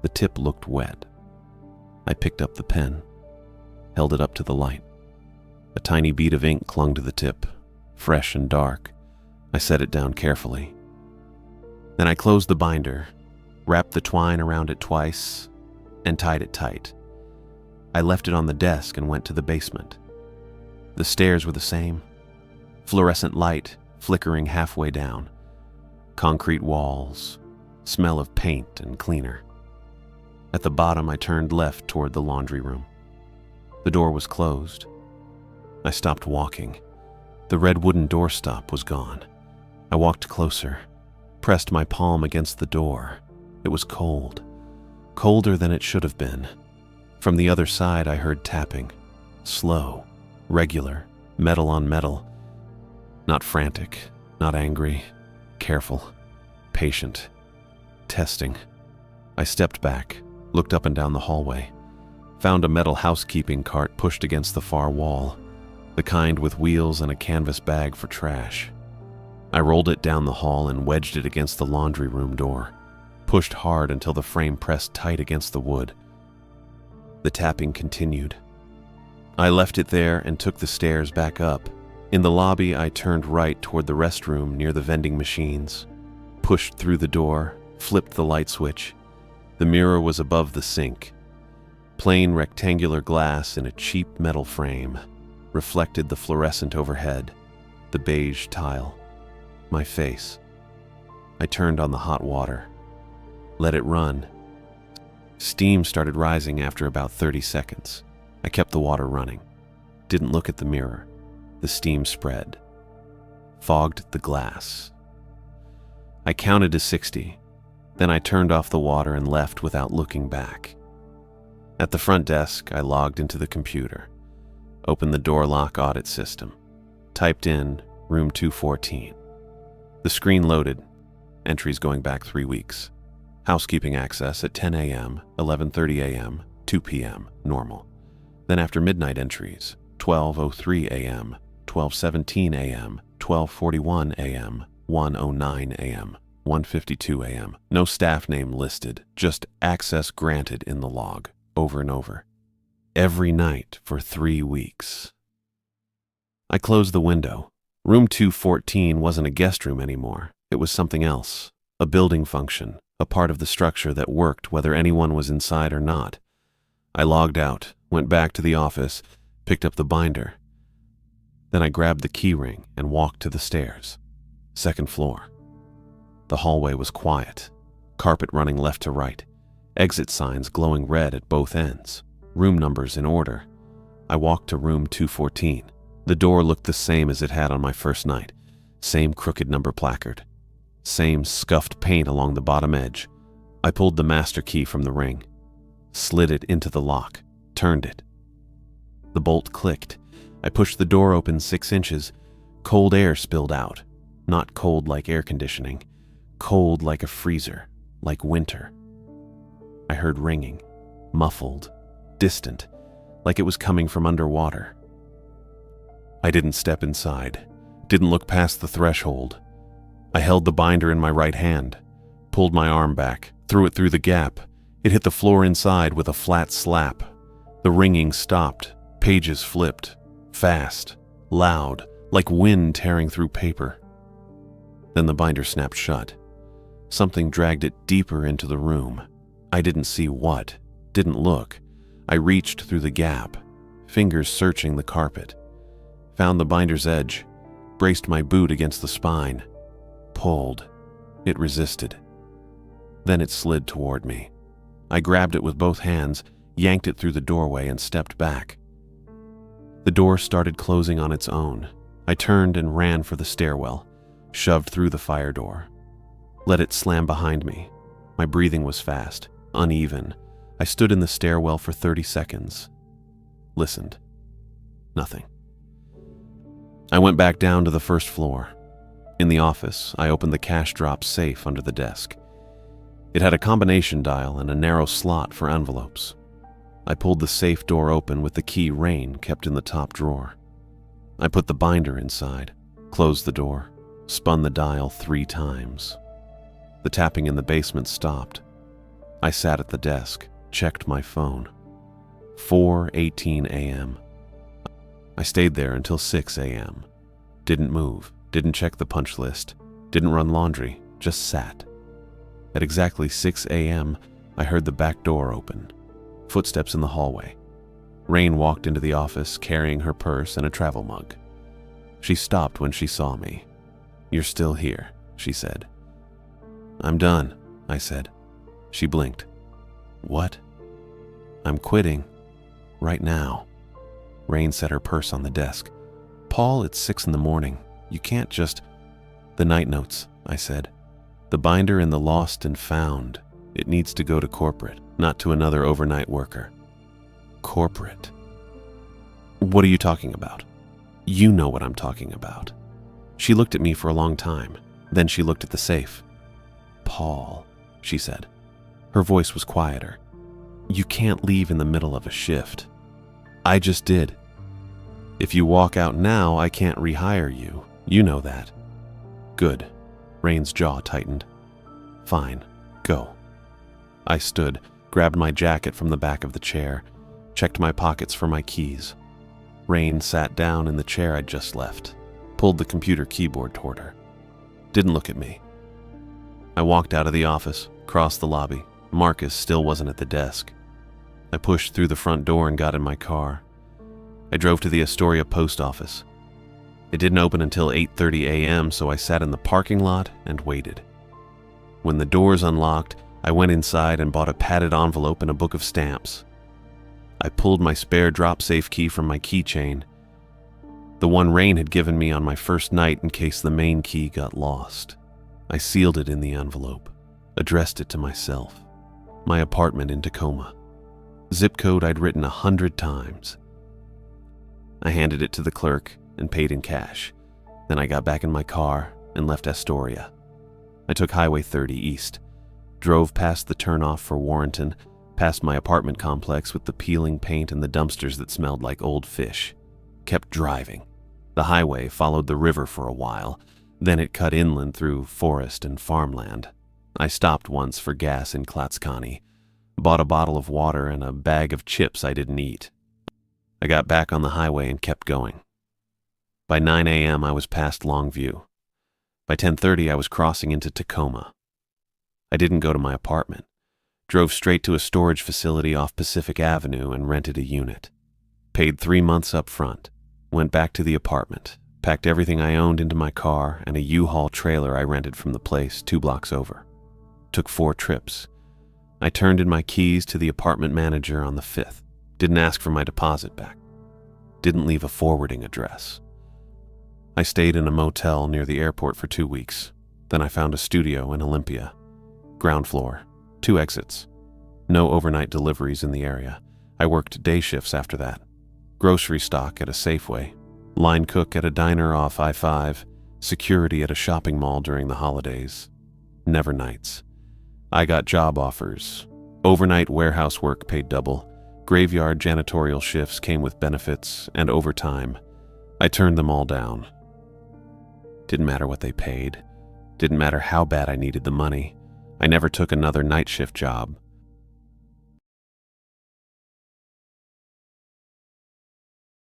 The tip looked wet. I picked up the pen, held it up to the light. A tiny bead of ink clung to the tip, fresh and dark. I set it down carefully. Then I closed the binder, wrapped the twine around it twice, and tied it tight. I left it on the desk and went to the basement. The stairs were the same. Fluorescent light flickering halfway down. Concrete walls, smell of paint and cleaner. At the bottom, I turned left toward the laundry room. The door was closed. I stopped walking. The red wooden doorstop was gone. I walked closer, pressed my palm against the door. It was cold, colder than it should have been. From the other side, I heard tapping, slow, regular, metal on metal. Not frantic, not angry, careful, patient, testing. I stepped back, looked up and down the hallway, found a metal housekeeping cart pushed against the far wall, the kind with wheels and a canvas bag for trash. I rolled it down the hall and wedged it against the laundry room door, pushed hard until the frame pressed tight against the wood. The tapping continued. I left it there and took the stairs back up. In the lobby, I turned right toward the restroom near the vending machines, pushed through the door, flipped the light switch. The mirror was above the sink. Plain rectangular glass in a cheap metal frame reflected the fluorescent overhead, the beige tile, my face. I turned on the hot water, let it run. Steam started rising after about 30 seconds. I kept the water running, didn't look at the mirror. The steam spread, fogged the glass. I counted to 60. Then I turned off the water and left without looking back. At the front desk, I logged into the computer, opened the door lock audit system, typed in room 214. The screen loaded, entries going back 3 weeks. Housekeeping access at 10 a.m., 11:30 a.m., 2 p.m., normal. Then after midnight entries, 12:03 a.m., 12:17 a.m., 12:41 a.m., 1:09 a.m., 1:52 a.m. No staff name listed, just access granted in the log, over and over. Every night for 3 weeks. I closed the window, Room 214 wasn't a guest room anymore. It was something else, a building function, a part of the structure that worked whether anyone was inside or not. I logged out, went back to the office, picked up the binder. Then I grabbed the key ring and walked to the stairs. Second floor. The hallway was quiet, carpet running left to right, exit signs glowing red at both ends, room numbers in order. I walked to room 214. The door looked the same as it had on my first night, same crooked number placard, same scuffed paint along the bottom edge. I pulled the master key from the ring, slid it into the lock, turned it. The bolt clicked. I pushed the door open 6 inches. Cold air spilled out, not cold like air conditioning, cold like a freezer, like winter. I heard ringing, muffled, distant, like it was coming from underwater. I didn't step inside, didn't look past the threshold. I held the binder in my right hand, pulled my arm back, threw it through the gap. It hit the floor inside with a flat slap. The ringing stopped, pages flipped, fast, loud, like wind tearing through paper. Then the binder snapped shut. Something dragged it deeper into the room. I didn't see what, didn't look. I reached through the gap, fingers searching the carpet. Found the binder's edge, braced my boot against the spine. Pulled. It resisted. Then it slid toward me. I grabbed it with both hands, yanked it through the doorway, and stepped back. The door started closing on its own. I turned and ran for the stairwell, shoved through the fire door. Let it slam behind me. My breathing was fast, uneven. I stood in the stairwell for 30 seconds. Listened. Nothing. I went back down to the first floor. In the office, I opened the cash drop safe under the desk. It had a combination dial and a narrow slot for envelopes. I pulled the safe door open with the key Rain kept in the top drawer. I put the binder inside, closed the door, spun the dial 3 times. The tapping in the basement stopped. I sat at the desk, checked my phone. 4:18 a.m. I stayed there until 6 a.m. Didn't move, didn't check the punch list, didn't run laundry, just sat. At exactly 6 a.m., I heard the back door open. Footsteps in the hallway. Rain walked into the office carrying her purse and a travel mug. She stopped when she saw me. "You're still here," she said. "I'm done," I said. She blinked. "What?" "I'm quitting. Right now." Rain set her purse on the desk. "Paul, it's 6 in the morning. You can't just—" "The night notes," I said. "The binder and the lost and found. It needs to go to corporate, not to another overnight worker." "Corporate? What are you talking about?" "You know what I'm talking about." She looked at me for a long time. Then she looked at the safe. "Paul," she said. Her voice was quieter. "You can't leave in the middle of a shift." "I just did." "If you walk out now, I can't rehire you. You know that." "Good." Rain's jaw tightened. "Fine. Go." I stood, grabbed my jacket from the back of the chair, checked my pockets for my keys. Rain sat down in the chair I'd just left, pulled the computer keyboard toward her. Didn't look at me. I walked out of the office, crossed the lobby. Marcus still wasn't at the desk. I pushed through the front door and got in my car. I drove to the Astoria post office. It didn't open until 8:30 a.m., so I sat in the parking lot and waited. When the doors unlocked, I went inside and bought a padded envelope and a book of stamps. I pulled my spare drop-safe key from my keychain, the one Rain had given me on my first night in case the main key got lost. I sealed it in the envelope, addressed it to myself, my apartment in Tacoma. Zip code I'd written 100 times. I handed it to the clerk and paid in cash. Then I got back in my car and left Astoria. I took Highway 30 east, drove past the turnoff for Warrenton, past my apartment complex with the peeling paint and the dumpsters that smelled like old fish. Kept driving. The highway followed the river for a while, then it cut inland through forest and farmland. I stopped once for gas in Klatskanee, bought a bottle of water and a bag of chips I didn't eat. I got back on the highway and kept going. By 9 a.m., I was past Longview. By 10:30, I was crossing into Tacoma. I didn't go to my apartment. Drove straight to a storage facility off Pacific Avenue and rented a unit. Paid 3 months up front. Went back to the apartment, packed everything I owned into my car and a U-Haul trailer I rented from the place 2 blocks over. Took 4 trips. I turned in my keys to the apartment manager on the 5th. Didn't ask for my deposit back. Didn't leave a forwarding address. I stayed in a motel near the airport for 2 weeks. Then I found a studio in Olympia. Ground floor, 2 exits. No overnight deliveries in the area. I worked day shifts after that. Grocery stock at a Safeway. Line cook at a diner off I-5. Security at a shopping mall during the holidays. Never nights. I got job offers. Overnight warehouse work paid double. Graveyard janitorial shifts came with benefits and overtime. I turned them all down. Didn't matter what they paid. Didn't matter how bad I needed the money. I never took another night shift job.